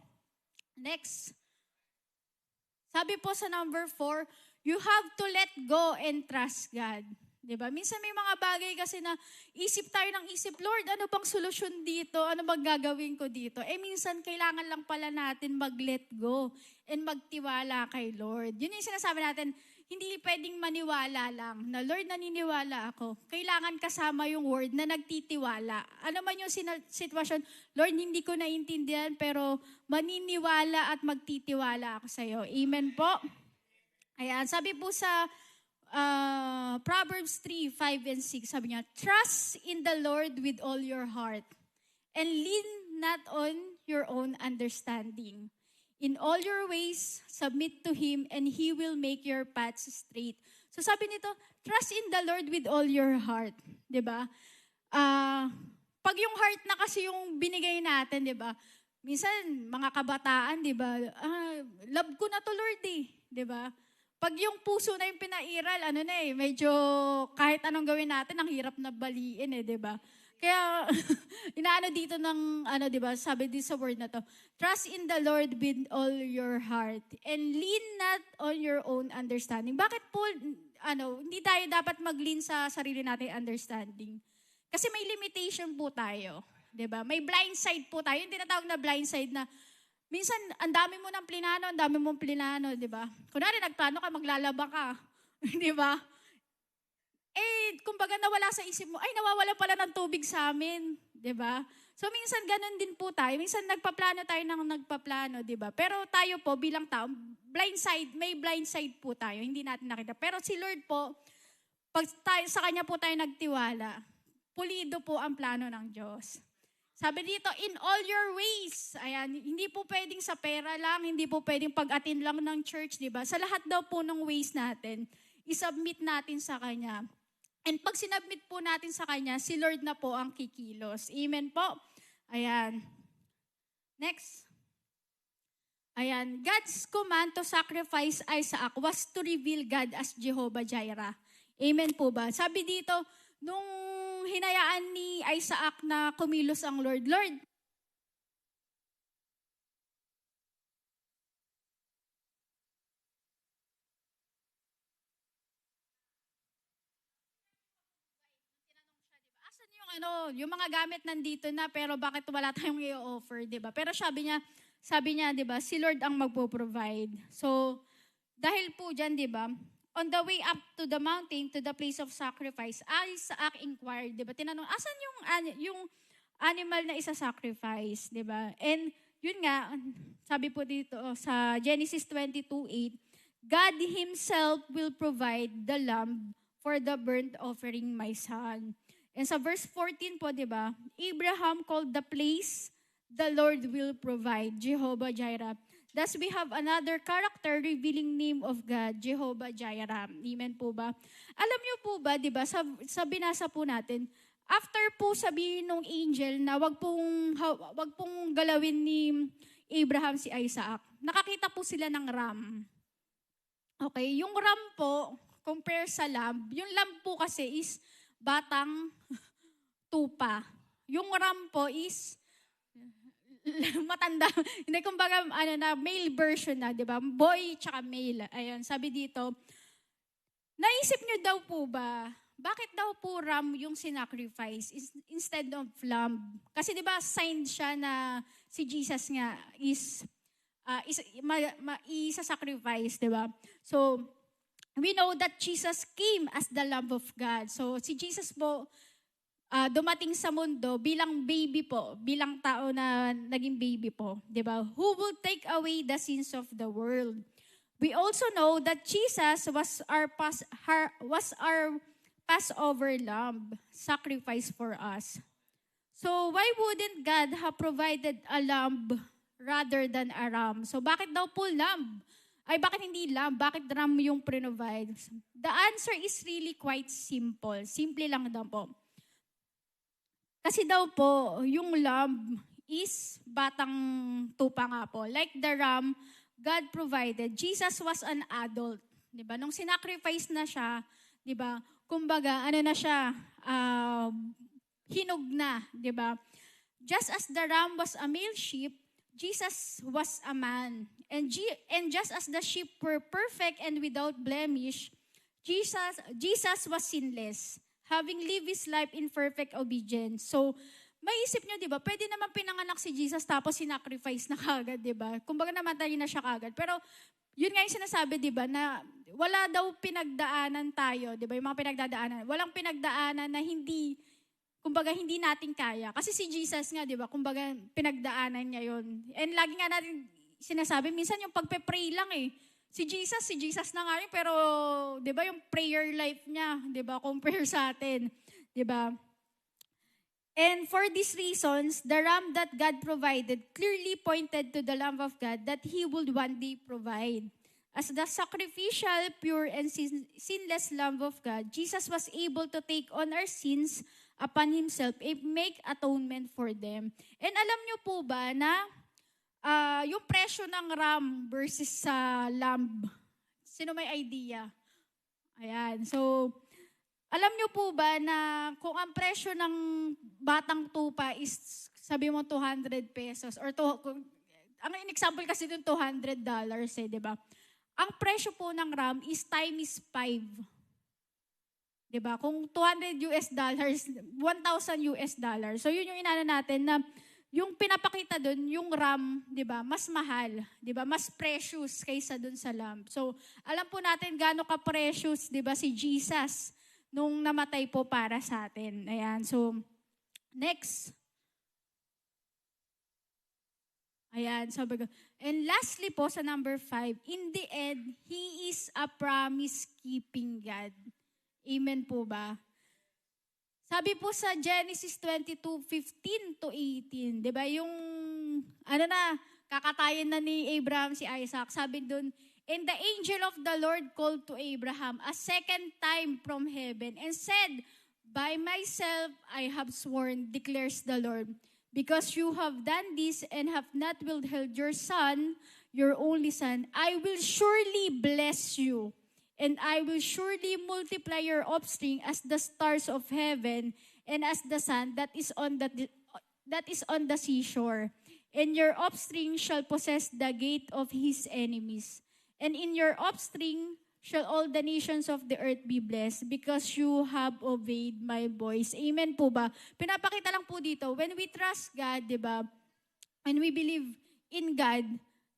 Next. Sabi po sa number 4, you have to let go and trust God. Diba? Minsan may mga bagay kasi na isip tayo ng isip, Lord, ano bang solusyon dito? Ano bang gagawin ko dito? Minsan kailangan lang pala natin mag-let go and magtiwala kay Lord. Yun yung sinasabi natin, hindi pwedeng maniwala lang na, Lord, naniniwala ako. Kailangan kasama yung word na nagtitiwala. Ano man yung sitwasyon, Lord, hindi ko naintindihan, pero maniniwala at magtitiwala ako sa'yo. Amen po? Ayan, sabi po sa Proverbs 3:5 and 6, sabi niya, trust in the Lord with all your heart and lean not on your own understanding. In all your ways, submit to Him and He will make your paths straight. So sabi nito, trust in the Lord with all your heart. Diba? Pag yung heart na kasi yung binigay natin, diba? Minsan, mga kabataan, diba? Love ko na to, Lord eh. Diba? Pag yung puso na yung pinairal, medyo kahit anong gawin natin, ang hirap na baliin di ba? Kaya, inaano dito ng, di ba, sabi din sa word na to, trust in the Lord with all your heart and lean not on your own understanding. Bakit po, hindi tayo dapat mag-lean sa sarili natin understanding? Kasi may limitation po tayo, di ba? May blind side po tayo, yung tinatawag na blind side na, minsan, ang dami mo ng plinano, di ba? Kunwari, nagplano ka, maglalaba ka, di ba? Kumbaga nawala sa isip mo, nawawala pala ng tubig sa amin, di ba? So, minsan ganun din po tayo. Minsan nagpaplano tayo ng nagpaplano, di ba? Pero tayo po, bilang tao, may blind side po tayo, hindi natin nakita. Pero si Lord po, pag sa Kanya po tayo nagtiwala, pulido po ang plano ng Diyos. Sabi dito, in all your ways. Ayan, hindi po pwedeng sa pera lang, hindi po pwedeng pag-attend lang ng church, di ba? Sa lahat daw po ng ways natin, isubmit natin sa Kanya. And pag sinubmit po natin sa Kanya, si Lord na po ang kikilos. Amen po? Ayan. Next. Ayan, God's command to sacrifice Isaac was to reveal God as Jehovah Jireh. Amen po ba? Sabi dito, nung hinayaan ni Isaac na kumilos ang Lord, Lord, asan yung mga gamit nandito na, pero bakit wala tayong i-offer, di ba? Pero sabi niya, di ba, si Lord ang magpo-provide. So, dahil po dyan, di ba, on the way up to the mountain, to the place of sacrifice, Isaac inquired, di ba, tinanong, asan yung animal na isa-sacrifice, di ba? And yun nga, sabi po dito sa Genesis 22:8, God Himself will provide the lamb for the burnt offering, my son. And sa verse 14 po, di ba, Abraham called the place, the Lord will provide, Jehovah Jireh. Thus we have another character revealing name of God, Jehovah Jireh. Amen po ba? Alam niyo po ba, di ba, sa binasa po natin, after po sabihin ng angel na wag pong galawin ni Abraham si Isaac, nakakita po sila ng ram. Okay, yung ram po, compare sa lamb, yung lamb po kasi is batang tupa. Yung ram po is matanda. Hindi, kumbaga, male version na, di ba? Boy tsaka male. Ayan, sabi dito, naisip nyo daw po ba, bakit daw po ram yung sinacrifice instead of lamb? Kasi di ba, sign siya na si Jesus nga is isa-sacrifice, di ba? So, we know that Jesus came as the Lamb of God. So, si Jesus po, dumating sa mundo bilang baby po, bilang tao na naging baby po, di ba? Who will take away the sins of the world? We also know that Jesus was our Passover lamb, sacrifice for us. So, why wouldn't God have provided a lamb rather than a ram? So, bakit daw po lamb? Ay, bakit hindi lamb? Bakit ram yung provide? The answer is really quite simple. Simple lang daw po. Kasi daw po, yung lamb is batang tupa nga po. Like the ram, God provided. Jesus was an adult. Diba? Nung sinacrifice na siya, diba? Kumbaga, na siya, hinog na. Diba? Just as the ram was a male sheep, Jesus was a man. And just as the sheep were perfect and without blemish, Jesus was sinless, having lived His life in perfect obedience. So, maisip nyo, di ba, pwede naman pinanganak si Jesus tapos sinacrifice na kagad, di ba? Kumbaga namatay na siya kagad. Pero, yun nga yung sinasabi, di ba, na wala daw pinagdaanan tayo, di ba, yung mga pinagdadaanan. Walang pinagdaanan na hindi natin kaya. Kasi si Jesus nga, di ba, kumbaga pinagdaanan niya yun. And lagi nga natin sinasabi, minsan yung pagpe-pray lang eh. Si Jesus na nga rin, pero, di ba, yung prayer life niya, di ba, compare sa atin, di ba? And for these reasons, the ram that God provided clearly pointed to the Lamb of God that He would one day provide. As the sacrificial, pure, and sinless Lamb of God, Jesus was able to take on our sins upon Himself and make atonement for them. And alam niyo po ba na yung presyo ng ram versus sa lamb, sino may idea? Ayan, so alam niyo po ba na kung ang presyo ng batang tupa is, sabi mo 200 pesos, or ang example kasi dun $200 eh, di ba? Ang presyo po ng ram is times 5. Di ba? Kung $200, $1,000. So yun yung inana natin na yung pinapakita dun, yung ram, di ba, mas mahal, di ba? Mas precious kaysa dun sa lamb. So alam po natin gaano ka-precious, di ba, si Jesus nung namatay po para sa atin. Ayan, so, next. Ayan, sabi ko. And lastly po, sa number 5, in the end, He is a promise-keeping God. Amen po ba? Sabi po sa Genesis 22:15-18, di ba, yung, kakatayin na ni Abraham si Isaac, sabi doon, and the angel of the Lord called to Abraham a second time from heaven and said, by myself I have sworn, declares the Lord, because you have done this and have not withheld your son, your only son, I will surely bless you. And I will surely multiply your offspring as the stars of heaven and as the sand that is on the seashore. And your offspring shall possess the gate of his enemies. And in your offspring shall all the nations of the earth be blessed because you have obeyed my voice. Amen po ba? Pinapakita lang po dito, when we trust God, di ba? When we believe in God,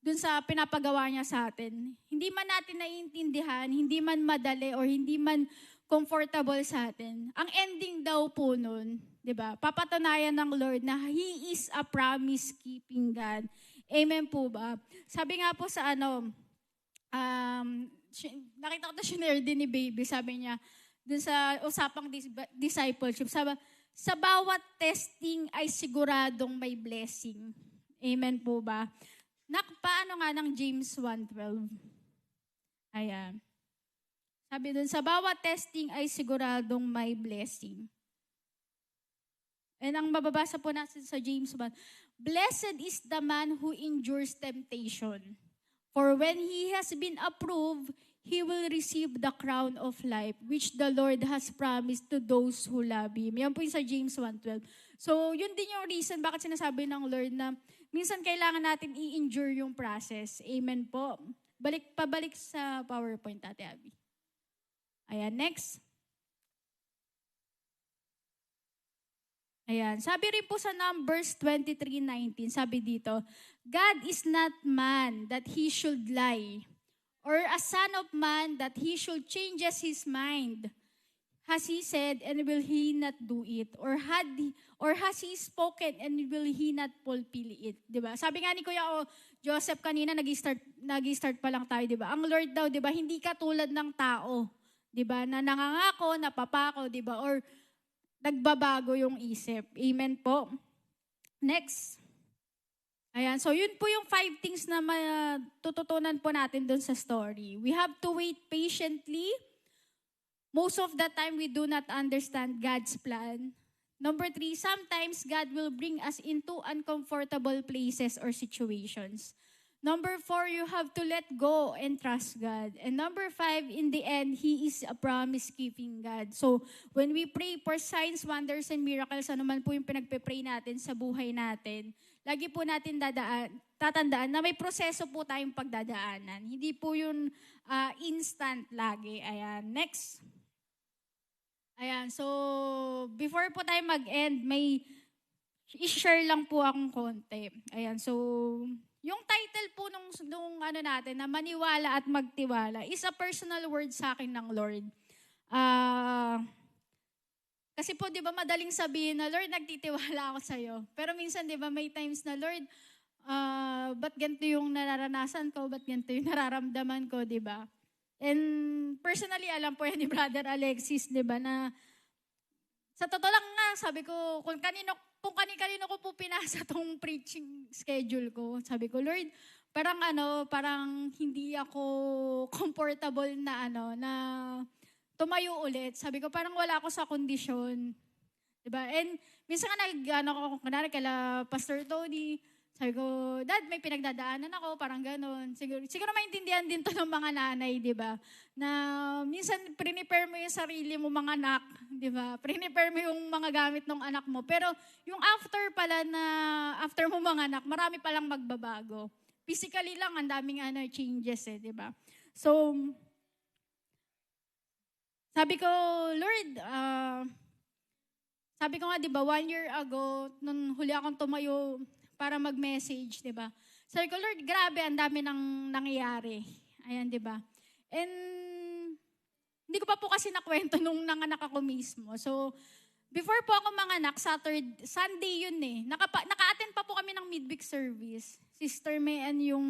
dun sa pinapagawa niya sa atin, hindi man natin naiintindihan, hindi man madali, or hindi man comfortable sa atin, ang ending daw po nun, di ba? Papatunayan ng Lord na He is a promise-keeping God. Amen po ba? Sabi nga po sa nakita ko na shinare din ni Baby, sabi niya, dun sa usapang discipleship, sabi, sa bawat testing ay siguradong may blessing. Amen po ba? Paano nga ng James 1:12? Ayan. Sabi dun, sa bawat testing ay siguradong may blessing. And ang mababasa po natin sa James 1, blessed is the man who endures temptation. For when he has been approved, he will receive the crown of life, which the Lord has promised to those who love Him. Yan po yung sa James 1:12. So, yun din yung reason bakit sinasabi ng Lord na minsan kailangan natin i-endure yung process. Amen po. Pabalik sa PowerPoint, Ate Abby. Ayan, next. Ayan, sabi rin po sa Numbers 23:19, sabi dito, God is not man that He should lie, or a son of man that He should change His mind. Has He said, and will He not do it? Or has He spoken, and will He not fulfill it? Diba? Sabi nga ni Kuya Joseph kanina, nag-start pa lang tayo, diba? Ang Lord daw, diba, hindi katulad ng tao, diba? Na nangangako, napapako, diba? Or nagbabago yung isip. Amen po. Next. Ayan, so yun po yung 5 things na tututunan po natin dun sa story. We have to wait patiently. Most of the time, we do not understand God's plan. Number 3, sometimes God will bring us into uncomfortable places or situations. Number 4, you have to let go and trust God. And number 5, in the end, He is a promise-keeping God. So, when we pray for signs, wonders, and miracles, ano man po yung pinagpe-pray natin sa buhay natin, lagi po natin tatandaan na may proseso po tayong pagdadaanan. Hindi po yun instant lagi. Ayan, next. Ayan, so before po tayo mag-end, may i-share lang po akong konti. Ayan, so yung title po nung ano natin, na maniwala at magtiwala, is a personal word sa akin ng Lord. Kasi po, di ba, madaling sabihin na, Lord, nagtitiwala ako sa'yo. Pero minsan, di ba, may times na, Lord, ba't ganito yung nararanasan ko? Ba't ganito yung nararamdaman ko, di ba? And personally, alam po yan ni Brother Alexis, di ba, na sa totoo lang nga, sabi ko, kung kanino ko po pinasa tong preaching schedule ko, sabi ko, Lord, parang hindi ako comfortable na na tumayo ulit. Sabi ko, parang wala ako sa kondisyon. Diba? And minsan nga kunwari kaila Pastor Tony, sabi ko, Dad, may pinagdadaanan ako, parang ganon. Siguro maintindihan din to ng mga nanay, di ba? Na minsan, prepare mo yung sarili mo, mga anak, di ba? Prepare mo yung mga gamit ng anak mo. Pero yung after mo mga anak, marami palang magbabago. Physically lang, ang daming changes di ba? So, sabi ko, Lord, sabi ko nga, di ba, 1 year ago, nung huli akong tumayo para mag-message, di ba? Sabi ko, Lord, grabe, ang dami nang nangyayari. Ayan, di ba? And hindi ko pa po kasi nakwento nung nanganak ako mismo. So, before po ako manganak, Sunday yun Naka-attend pa po kami ng midweek service. Sister Mayan yung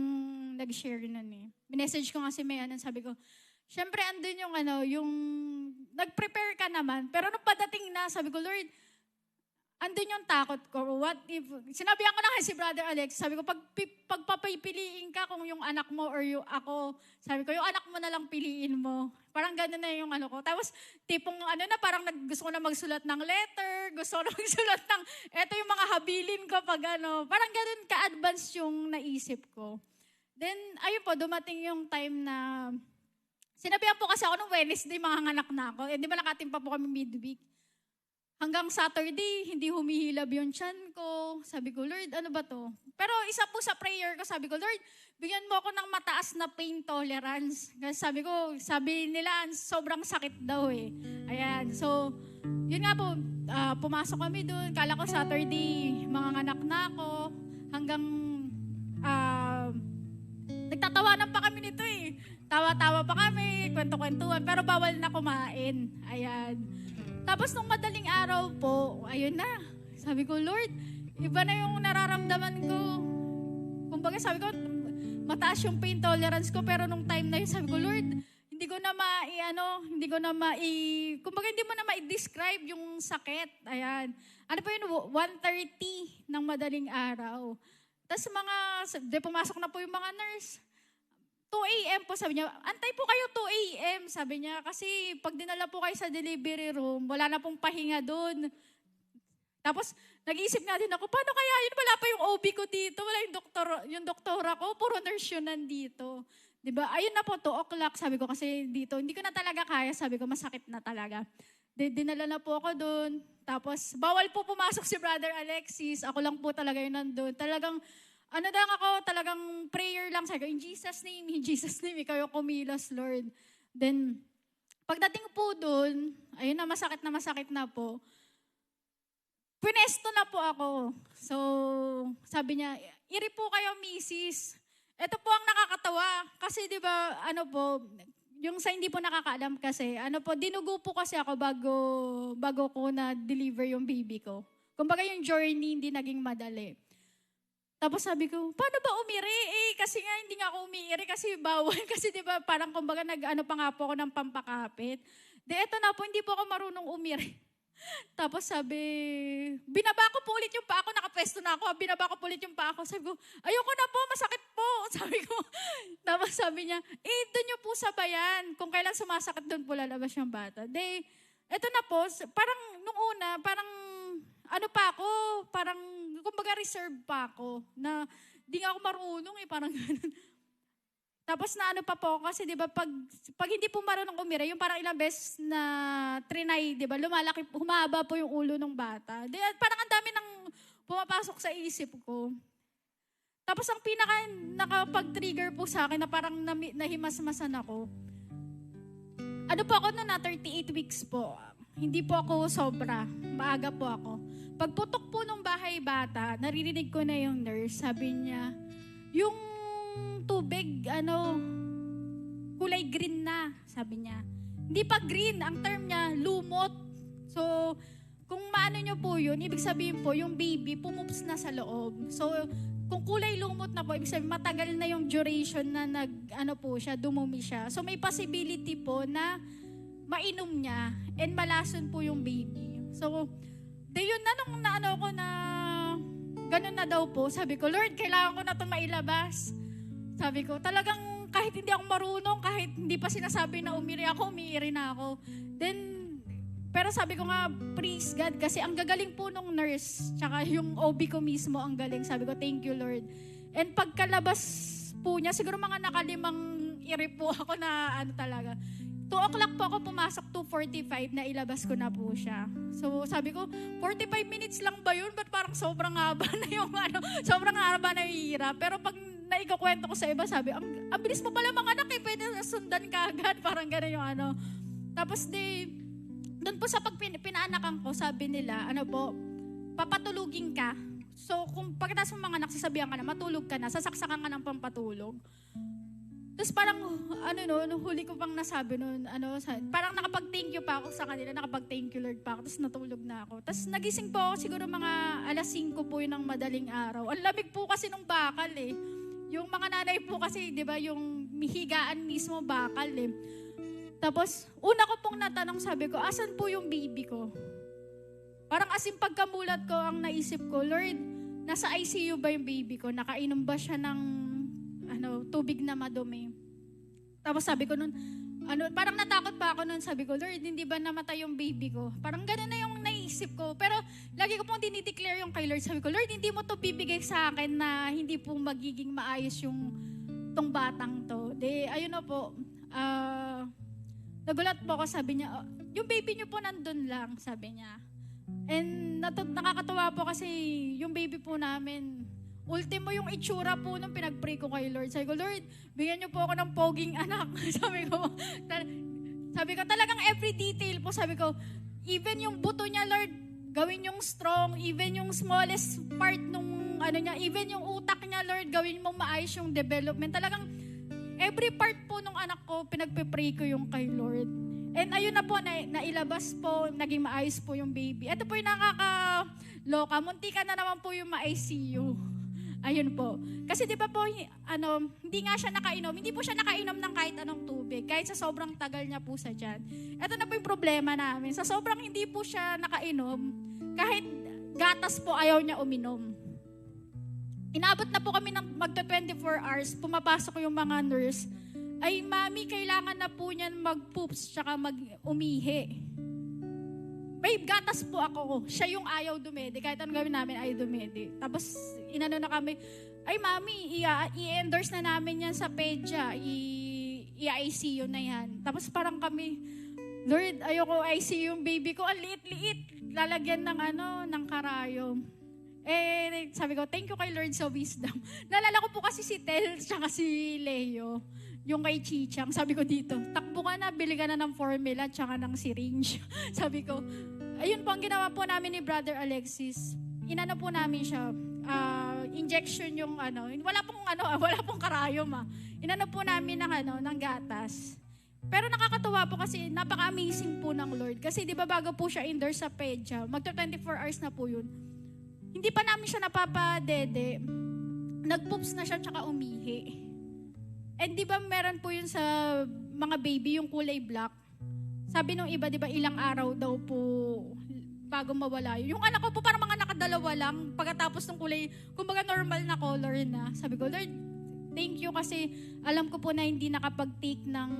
nag-share nun Minessage ko nga si Mayan, sabi ko, syempre andun yung nag-prepare ka naman. Pero nung padating na, sabi ko, Lord, andun yung takot ko. What if, sinabihan ko na kay si Brother Alex, sabi ko, pagpapipiliin ka kung yung anak mo or yung ako, sabi ko, yung anak mo na lang piliin mo. Parang gano'n na yung ko. Tapos, tipong parang gusto ko na magsulat ng letter, gusto ko na magsulat ng, eto yung mga habilin ko pag parang gano'n ka-advance yung naisip ko. Then, ayun po, dumating yung time na Sinabihan po kasi ako nung Wednesday, mga anak na ako. Eh, di ba nakatimpa po kami midweek? Hanggang Saturday, hindi humihilab yung tiyan ko. Sabi ko, Lord, ano ba to? Pero isa po sa prayer ko, sabi ko, Lord, bigyan mo ako ng mataas na pain tolerance. Kasi sabi nila, sobrang sakit daw eh. Ayan, so, yun nga po, pumasok kami doon. Kala ko Saturday, mga anak na ako. Hanggang, nagtatawanan pa kami nito eh. Tawa-tawa pa kami, kwento-kwentuhan, pero bawal na kumain. Ayan. Tapos nung madaling araw po, ayun na. Sabi ko, Lord, iba na yung nararamdaman ko. Kumbaga sabi ko, mataas yung pain tolerance ko, pero nung time na yun, sabi ko, Lord, hindi ko na kumbaga hindi mo na ma-describe yung sakit. Ayan. Ano po yun, 1:30 ng madaling araw. Tapos pumasok na po yung mga nurse. 2 a.m. po, sabi niya, antay po kayo 2 a.m. Sabi niya, kasi pag dinala po kayo sa delivery room, wala na pong pahinga doon. Tapos, nag-iisip nga din ako, paano kaya yun? Wala pa yung OB ko dito, wala yung doktora ko, puro nurse yun nandito. Diba? Ayun na po, 2 o'clock, sabi ko, kasi dito, hindi ko na talaga kaya, sabi ko, masakit na talaga. Dinala na po ako doon. Tapos, bawal po pumasok si Brother Alexis. Ako lang po talaga yun nandun. Talagang, talagang prayer lang. Sabi ko, in Jesus' name, ikaw yung kumilos, Lord. Then, pagdating po doon, ayun na, masakit na po. Pinesto na po ako. So, sabi niya, iri po kayo, misis. Ito po ang nakakatawa. Kasi, di ba, yung sa hindi po nakakaalam kasi, dinugo po kasi ako bago ko na-deliver yung baby ko. Kumbaga yung journey hindi naging madali. Tapos sabi ko, paano ba umiri? Kasi nga hindi nga ako umiiri kasi bawal. Kasi di ba parang kumbaga pa nga po ako ng pampakapit. Eto na po, hindi po ako marunong umiri. Tapos sabi, binaba ko po ulit yung paa ko, nakapwesto na ako, binaba ko po ulit yung paa ko. Sabi ko, ayoko na po, masakit po. Sabi ko, tapos sabi niya, doon niyo po sabayan. Kung kailan sumasakit, doon po lalabas yung bata. Eto na po, parang nung una, parang kumbaga reserve pa ako, na di nga ako marunong parang ganun. Tapos pa po kasi di ba pag hindi po marunong umiri, yung parang ilang beses na trinay, di ba, humaba po yung ulo ng bata. Parang ang dami nang pumapasok sa isip ko. Tapos ang pinaka nakapag-trigger po sa akin na parang nahimasmasan ako. Na 38 weeks po. Hindi po ako sobra. Maaga po ako. Pagputok po ng bahay bata, naririnig ko na yung nurse. Sabi niya, yung tubig, kulay green na, sabi niya. Hindi pa green, ang term niya, lumot. So, kung maano niyo po yun, ibig sabihin po, yung baby, pumups na sa loob. So, kung kulay lumot na po, ibig sabihin, matagal na yung duration na dumumi siya. So, may possibility po na mainom niya and malason po yung baby. So, yun na nung ganun na daw po. Sabi ko, Lord, kailangan ko na ito mailabas. Sabi ko, talagang kahit hindi ako marunong, kahit hindi pa sinasabi na umiiri na ako. Pero sabi ko nga, praise God, kasi ang gagaling po nung nurse, tsaka yung OB ko mismo ang galing. Sabi ko, thank you, Lord. And pagkalabas po niya, siguro mga nakalimang iri po ako na talaga. 2 o'clock po ako pumasok, 2:45 na ilabas ko na po siya. So sabi ko, 45 minutes lang ba yun? Ba't parang sobrang haba na yung sobrang haba na yung hirap. Pero pag naikukwento ko sa iba, sabi, ang bilis mo pala mga anak pwede na sundan ka agad. Parang gano'n yung Tapos doon po sa pinaanakan ko, sabi nila, papatulugin ka. So kung pagkatapos ng mga anak, sasabihan ka na, matulog ka na, sasaksakan ka ng pampatulog. Tapos parang, huli ko pang nasabi noon, parang nakapag-thank you pa ako sa kanila, nakapag-thank you Lord pa ako, tapos natulog na ako. Tapos nagising po ako siguro mga 5:00 po yun ng madaling araw. Ang lamig po kasi nung bakal Yung mga nanay po kasi, di ba, yung higaan mismo bakal Tapos, una ko pong natanong, sabi ko, asan po yung baby ko? Parang pagkamulat ko, ang naisip ko, Lord, nasa ICU ba yung baby ko? Nakainom ba siya ng tubig na madumi? Tapos sabi ko nun, parang natakot pa ako nun, sabi ko, Lord, hindi ba namatay yung baby ko? Parang gano'n na yung naisip ko. Pero lagi ko pong dinideclare yung kay Lord. Sabi ko, Lord, hindi mo to bibigay sa akin na hindi po magiging maayos yung tong batang to. Ayun na po, nagulat po ako, sabi niya, "Oh, yung baby niyo po nandun lang," sabi niya. And nakakatawa po kasi yung baby po namin, ultimo yung itsura po nung pinag-pray ko kay Lord. Sabi ko, "Lord, bigyan niyo po ako ng poging anak." sabi ko, talagang every detail po, sabi ko, even yung buto niya, Lord, gawin yung strong, even yung smallest part nung niya, even yung utak niya, Lord, gawin mong maayos yung development. Talagang every part po nung anak ko, pinagpe-pray ko yung kay Lord. And ayun na po, nailabas po, naging maayos po yung baby. Ito po yung nakakaloka. Munti ka na naman po yung ma-ICU. Ayun po. Kasi di ba po, hindi nga siya nakainom. Hindi po siya nakainom ng kahit anong tubig. Kahit sa sobrang tagal niya po sa tiyan. Ito na po yung problema namin. Sa sobrang hindi po siya nakainom, kahit gatas po ayaw niya uminom. Inabot na po kami ng magta 24 hours, pumapasok yung mga nurse. Ay, "Mami, kailangan na po niyan mag-poops tsaka mag-umihi." May gatas po ako. Siya yung ayaw dumede. Kahit anong gawin namin, ayaw dumede. Tapos, inano na kami, "Ay, Mami, i-endorse na namin yan sa PEDYA. I-ICU na yan." Tapos parang kami, "Lord, ayoko ICU yung baby ko. Ang liit-liit. Lalagyan ng karayom." Sabi ko, thank you kay Lord sa wisdom. Naalala ko po kasi si Tel tsaka si Leo, yung kay Chichang. Sabi ko dito, "Takbo ka na, bili ka na ng formula tsaka ng syringe." Sabi ko, ayun po ang ginawa po namin ni Brother Alexis. Inano po namin siya, injection yung wala pong karayom Inano po namin ng gatas. Pero nakakatuwa po kasi napaka-amazing po ng Lord. Kasi di ba bago po siya endorse sa PEDYA, magto 24 hours na po yun. Hindi pa namin siya napapadede. Nag-poops na siya tsaka umihi. And di ba meron po yun sa mga baby yung kulay black? Sabi nung iba, di ba ilang araw daw po bago mawala yun. Yung anak ko po parang mga nakadalawa lang pagkatapos ng kulay, kumbaga normal na color na. Sabi ko, "Lord, thank you kasi alam ko po na hindi nakapag-take ng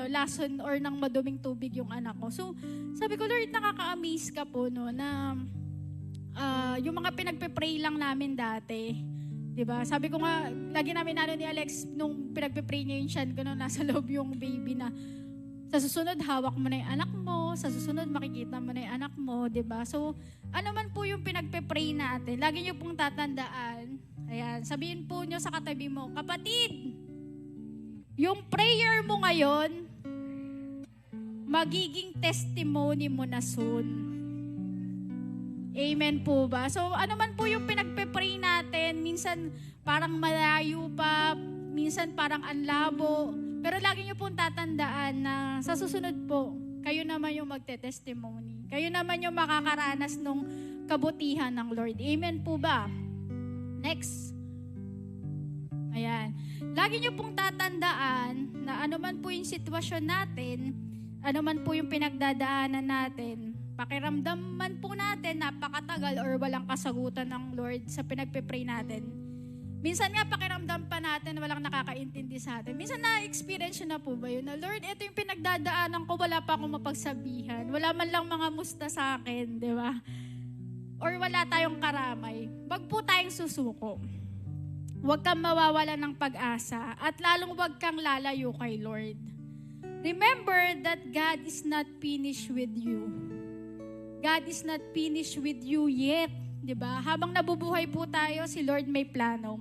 lason or ng maduming tubig yung anak ko." So, sabi ko, "Lord, nakaka-amaze ka po na yung mga pinagpe-pray lang namin dati." Diba? Sabi ko nga, lagi namin ni Alex, nung pinagpe-pray niya yung tiyan ko nung nasa loob yung baby na, sa susunod, hawak mo na yung anak mo, sa susunod, makikita mo na yung anak mo, diba? So, ano man po yung pinagpe-pray natin, lagi niyo pong tatandaan, ayan, sabihin po niyo sa katabi mo, "Kapatid, yung prayer mo ngayon, magiging testimony mo na soon." Amen po ba? So, ano man po yung pinagpe-pray natin, minsan parang malayo pa, minsan parang anlabo, pero lagi nyo pong tatandaan na sa susunod po, kayo naman yung magte-testimony. Kayo naman yung makakaranas ng kabutihan ng Lord. Amen po ba? Next. Ayan. Lagi nyo pong tatandaan na ano man po yung sitwasyon natin, ano man po yung pinagdadaanan natin, pakiramdam man po natin napakatagal or walang kasagutan ng Lord sa pinagpe-pray natin. Minsan nga pakiramdam pa natin walang nakakaintindi sa atin. Minsan na-experience na po ba yun? Na, "Lord, ito yung pinagdadaanan ko, wala pa akong mapagsabihan. Wala man lang mga musta sa akin," di ba? Or wala tayong karamay. Wag po tayong susuko. Huwag kang mawawala ng pag-asa at lalong huwag kang lalayo kay Lord. Remember that God is not finished with you. God is not finished with you yet. Diba? Habang nabubuhay po tayo, si Lord may plano.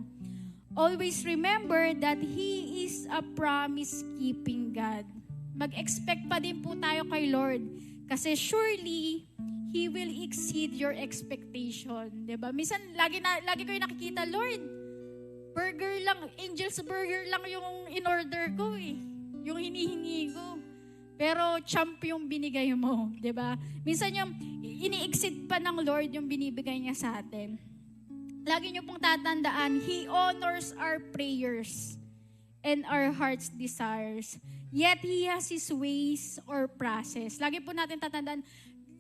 Always remember that He is a promise-keeping God. Mag-expect pa din po tayo kay Lord. Kasi surely, He will exceed your expectation. Diba? Minsan, lagi ko yung nakikita, "Lord, burger lang, Angel's Burger lang yung in-order ko eh. Yung hinihingi ko. Pero champ yung binigay mo, 'di ba? Minsan yung ini-exceed pa ng Lord yung binibigay niya sa atin. Lagi niyo pong tatandaan, He honors our prayers and our heart's desires. Yet He has His ways or process. Lagi po natin tatandaan,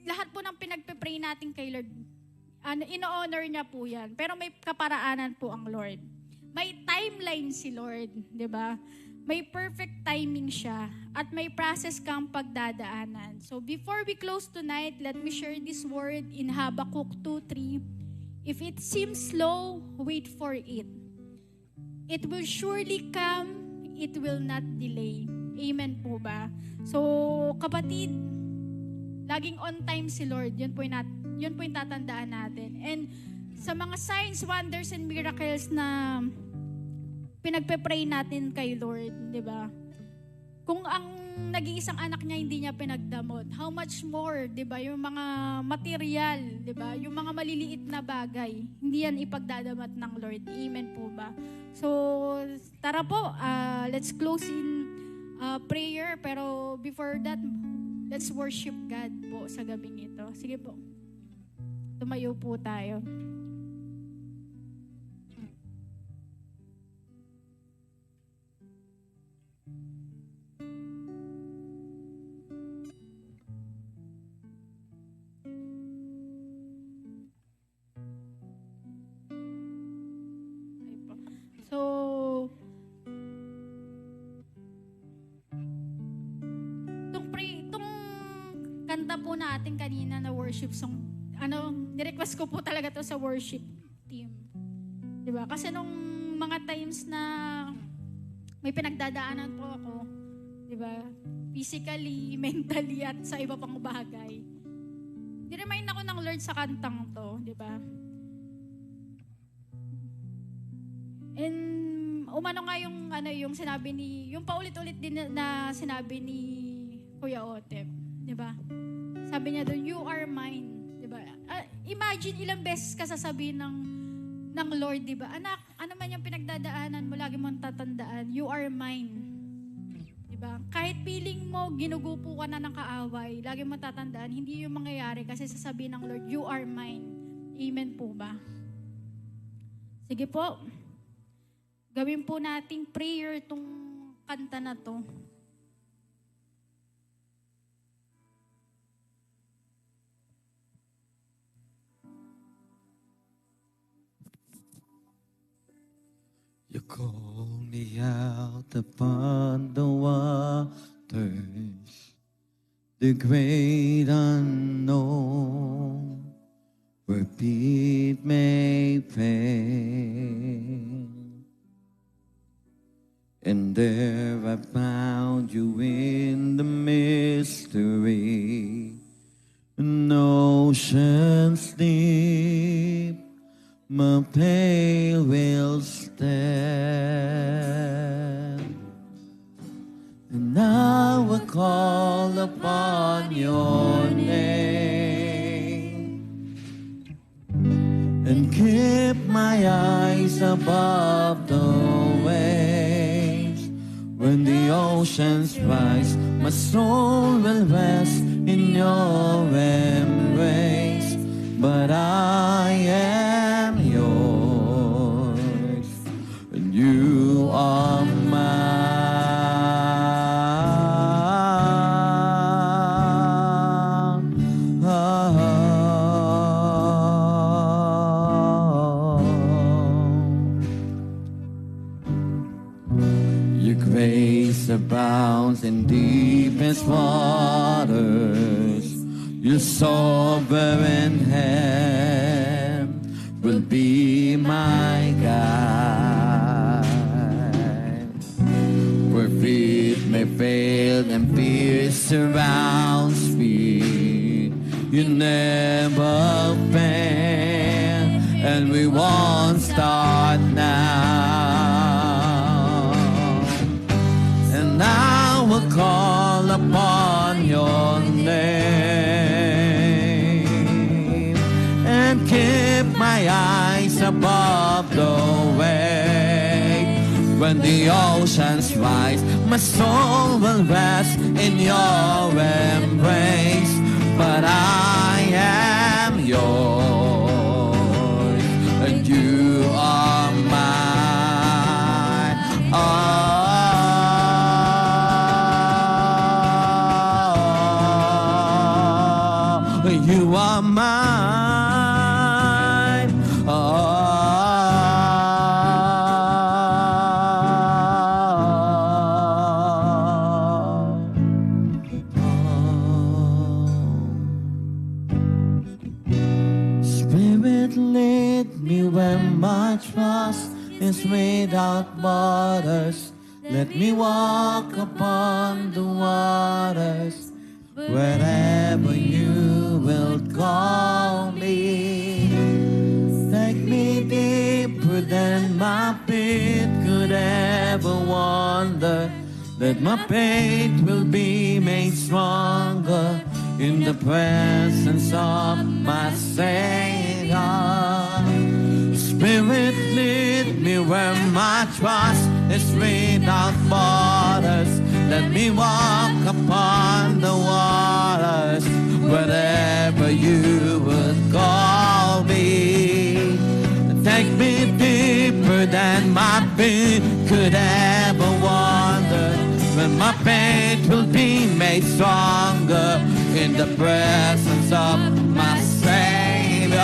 lahat po ng pinagpe-pray natin kay Lord, ino-honor niya po yan. Pero may kaparaanan po ang Lord. May timeline si Lord, 'di ba? May perfect timing siya at may process kang pagdadaanan. So before we close tonight, let me share this word in Habakkuk 2:3. If it seems slow, wait for it. It will surely come, it will not delay. Amen po ba? So, kapatid, laging on time si Lord. Yun po yung tatandaan natin. And sa mga signs, wonders, and miracles na pinagpe-pray natin kay Lord, di ba? Kung ang nag-iisang anak niya hindi niya pinagdamot, how much more, di ba? Yung mga material, di ba? Yung mga maliliit na bagay, hindi yan ipagdadamat ng Lord. Amen po ba? So, tara po, let's close in prayer. Pero before that, let's worship God po sa gabing ito. Sige po. Tumayo po tayo. So, itong kanta po natin kanina na worship song, nirequest ko po talaga to sa worship team. Diba? Kasi nung mga times na may pinagdadaanan po ako, diba? Physically, mentally, at sa iba pang bagay. Niremind ako ng Lord sa kantang to, diba? And umano nga yung sinabi yung paulit-ulit din na sinabi ni Kuya Otep, 'di ba? Sabi niya doon, you are mine, 'di ba? Imagine ilang beses ka sasabihin ng Lord, 'di ba? Anak, ano man yung pinagdadaanan mo, lagi mong tatandaan, you are mine. 'Di ba? Kahit feeling mo ginugupo ka na ng kaaway, lagi mong tatandaan, hindi yung mangyayari kasi sasabihin ng Lord, you are mine. Amen po ba? Sige po. Gawin po nating prayer itong kanta na to. You call me out upon the waters, the great unknown, where feet may fail. And there I found you in the mystery, an ocean's deep, my pail will stand. And I will call upon your name and keep my eyes above the waves. When the oceans rise, my soul will rest in your embrace. But I am yours, and you are mine. Your grace abounds in deepest waters. Your sovereign hand will be my guide. Where feet may fail and fear surrounds me, you never fail, and we won't start now. And I will call upon your name and keep my eyes above the waves. When the oceans rise, my soul will rest in your embrace. But I am yours, and you are mine. You are mine. Spirit, lead me where my trust is without borders. Let me walk upon the waters wherever you will call me. Take me deeper than my feet could ever wander. That my faith will be made stronger in the presence of my Savior. Spirit, lead me where my trust is without borders. Let me walk upon the waters wherever you would call me. Take me deeper than my feet could ever wander. When my faith will be made stronger in the presence of my Savior.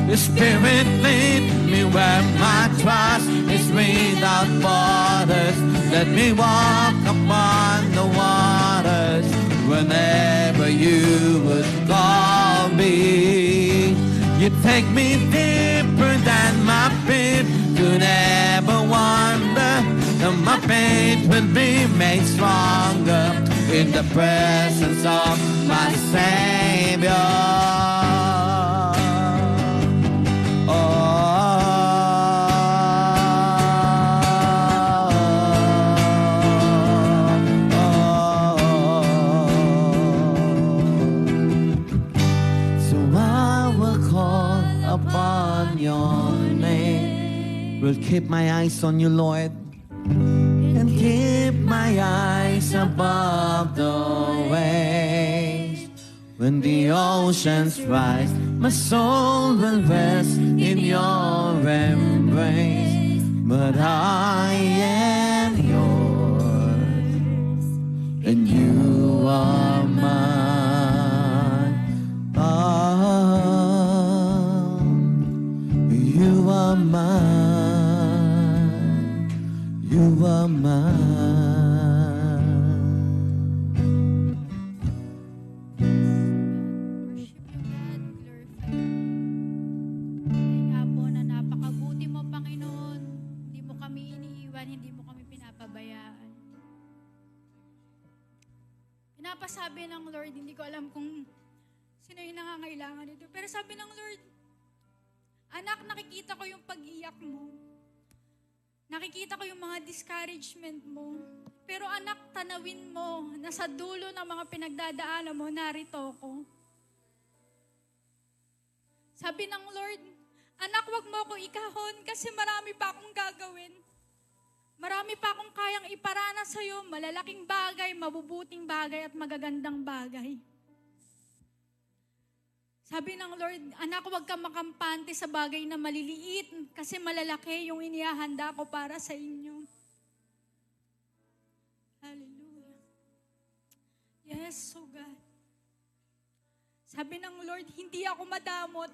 The Spirit lead me where my trust is without borders. Let me walk upon the waters whenever you would call me. You take me deeper than my feet could ever wander. And my faith will be made stronger in the presence of my Savior. So I will call upon your name. Will keep my eyes on you, Lord. And keep my eyes above the waves. When the oceans rise, my soul will rest in your embrace. But I am yours, and you are mine. Oh, you are mine. You are mine. Worship you, God. Glorify you. Kaya nga po na napakabuti mo, Panginoon. Hindi mo kami iniiwan, hindi mo kami pinapabayaan. Pinapasabi ng Lord, hindi ko alam kung sino yung nangangailangan nito. Pero sabi ng Lord, anak, nakikita ko yung pag-iyak mo. Nakikita ko yung mga discouragement mo. Pero anak, tanawin mo na sa dulo ng mga pinagdadaanan mo, narito ko. Sabi ng Lord, anak, wag mo ako ikahon kasi marami pa akong gagawin. Marami pa akong kayang iparana sa'yo, malalaking bagay, mabubuting bagay at magagandang bagay. Sabi ng Lord, anak, huwag kang makampante sa bagay na maliliit kasi malalaki yung inihahanda ko para sa inyo. Hallelujah. Yes, oh God. Sabi ng Lord, hindi ako madamot.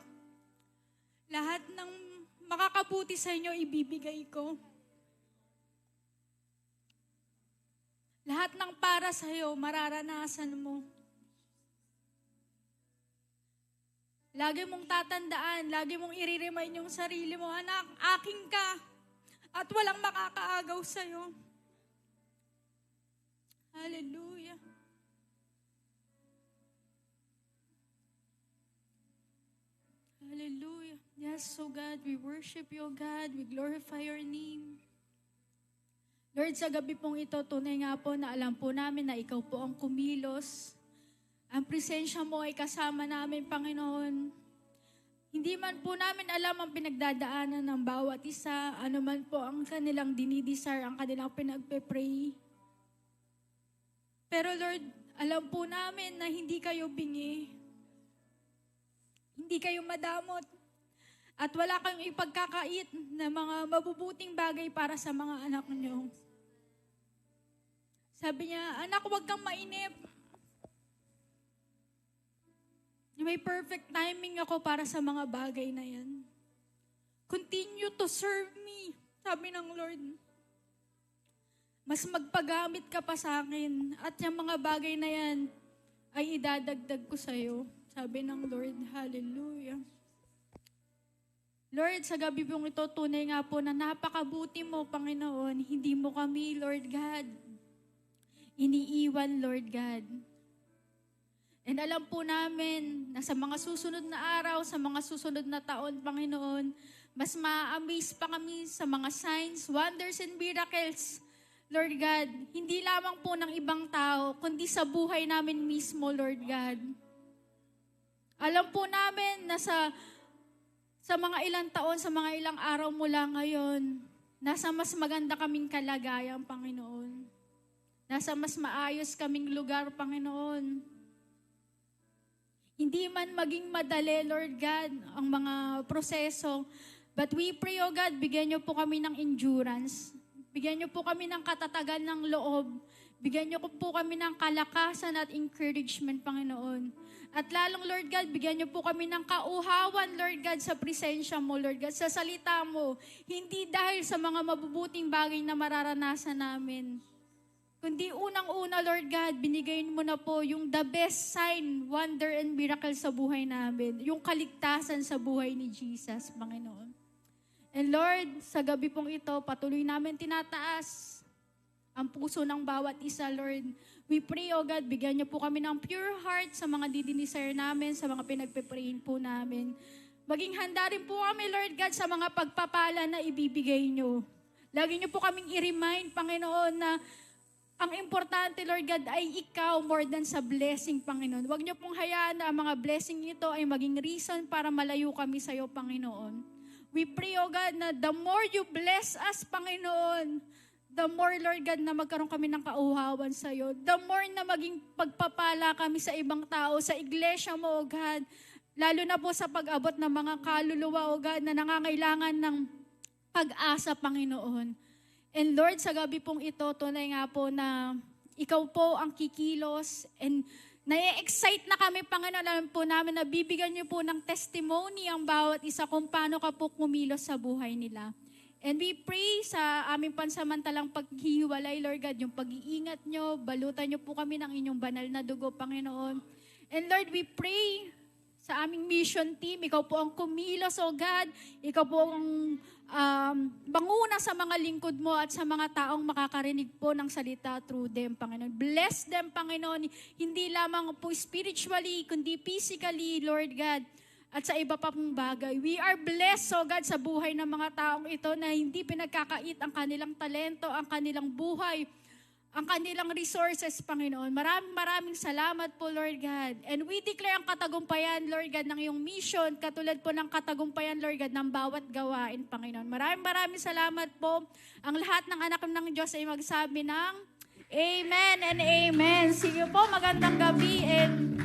Lahat ng makakabuti sa inyo, ibibigay ko. Lahat ng para sa iyo, mararanasan mo. Lagi mong tatandaan, lagi mong i-remind yung sarili mo, anak, aking ka, at walang makakaagaw sa'yo. Hallelujah. Hallelujah. Yes, so God, we worship you, God. We glorify your name. Lord, sa gabi pong ito, tunay nga po na alam po namin na ikaw po ang kumilos. Ang presensya mo ay kasama namin, Panginoon. Hindi man po namin alam ang pinagdadaanan ng bawat isa, ano man po ang kanilang dinidesire, ang kanilang pinagpe-pray. Pero Lord, alam po namin na hindi kayo bingi. Hindi kayo madamot. At wala kayong ipagkakait na mga mabubuting bagay para sa mga anak niyo. Sabi niya, anak, huwag kang mainip. May perfect timing ako para sa mga bagay na yan. Continue to serve me, sabi ng Lord. Mas magpagamit ka pa sa akin at yung mga bagay na yan ay idadagdag ko sa'yo, sabi ng Lord. Hallelujah. Lord, sa gabi pong ito, tunay nga po na napakabuti mo, Panginoon. Hindi mo kami, Lord God, iniiwan, Lord God. And alam po namin na sa mga susunod na araw, sa mga susunod na taon, Panginoon, mas ma-amaze pa kami sa mga signs, wonders, and miracles, Lord God. Hindi lamang po ng ibang tao, kundi sa buhay namin mismo, Lord God. Alam po namin na sa mga ilang taon, sa mga ilang araw mula ngayon, nasa mas maganda kaming kalagayan, Panginoon. Nasa mas maayos kaming lugar, Panginoon. Hindi man maging madali, Lord God, ang mga proseso, but we pray, O God, bigyan niyo po kami ng endurance. Bigyan niyo po kami ng katatagan ng loob. Bigyan niyo po kami ng kalakasan at encouragement, Panginoon. At lalong, Lord God, bigyan niyo po kami ng kauhawan, Lord God, sa presensya mo, Lord God, sa salita mo. Hindi dahil sa mga mabubuting bagay na mararanasan namin, kundi unang-una, Lord God, binigay mo na po yung the best sign, wonder, and miracle sa buhay namin. Yung kaligtasan sa buhay ni Jesus, Panginoon. And Lord, sa gabi pong ito, patuloy namin tinataas ang puso ng bawat isa, Lord. We pray, O God, bigyan niyo po kami ng pure heart sa mga didinisire namin, sa mga pinagpiprayin po namin. Maging handa rin po kami, Lord God, sa mga pagpapala na ibibigay niyo. Lagi niyo po kaming i-remind, Panginoon, na ang importante, Lord God, ay ikaw more than sa blessing, Panginoon. Huwag niyo pong hayaan na ang mga blessing ito ay maging reason para malayo kami sa iyo, Panginoon. We pray, O God, na the more you bless us, Panginoon, the more, Lord God, na magkaroon kami ng kauhawan sa iyo. The more na maging pagpapala kami sa ibang tao, sa iglesia mo, O God. Lalo na po sa pag-abot ng mga kaluluwa, O God, na nangangailangan ng pag-asa, Panginoon. And Lord, sa gabi pong ito, tunay nga po na ikaw po ang kikilos and na-excite na kami, Panginoon. Alam po namin na bibigyan niyo po ng testimony ang bawat isa kung paano ka po kumilos sa buhay nila. And we pray sa aming pansamantalang paghihiwalay, Lord God, yung pag-iingat niyo, balutan niyo po kami ng inyong banal na dugo, Panginoon. And Lord, we pray sa aming mission team, ikaw po ang kumilos, O God. Ikaw po ang banguna sa mga lingkod mo at sa mga taong makakarinig po ng salita through them, Panginoon. Bless them, Panginoon, hindi lamang po spiritually, kundi physically, Lord God, at sa iba pa pong bagay. We are blessed, O God, sa buhay ng mga taong ito na hindi pinagkakait ang kanilang talento, ang kanilang buhay, ang kanilang resources, Panginoon. Maraming salamat po, Lord God. And we declare ang katagumpayan, Lord God, ng iyong mission, katulad po ng katagumpayan, Lord God, ng bawat gawain, Panginoon. Maraming salamat po. Ang lahat ng anak ng Diyos ay magsabi ng Amen and Amen. Sige po, magandang gabi and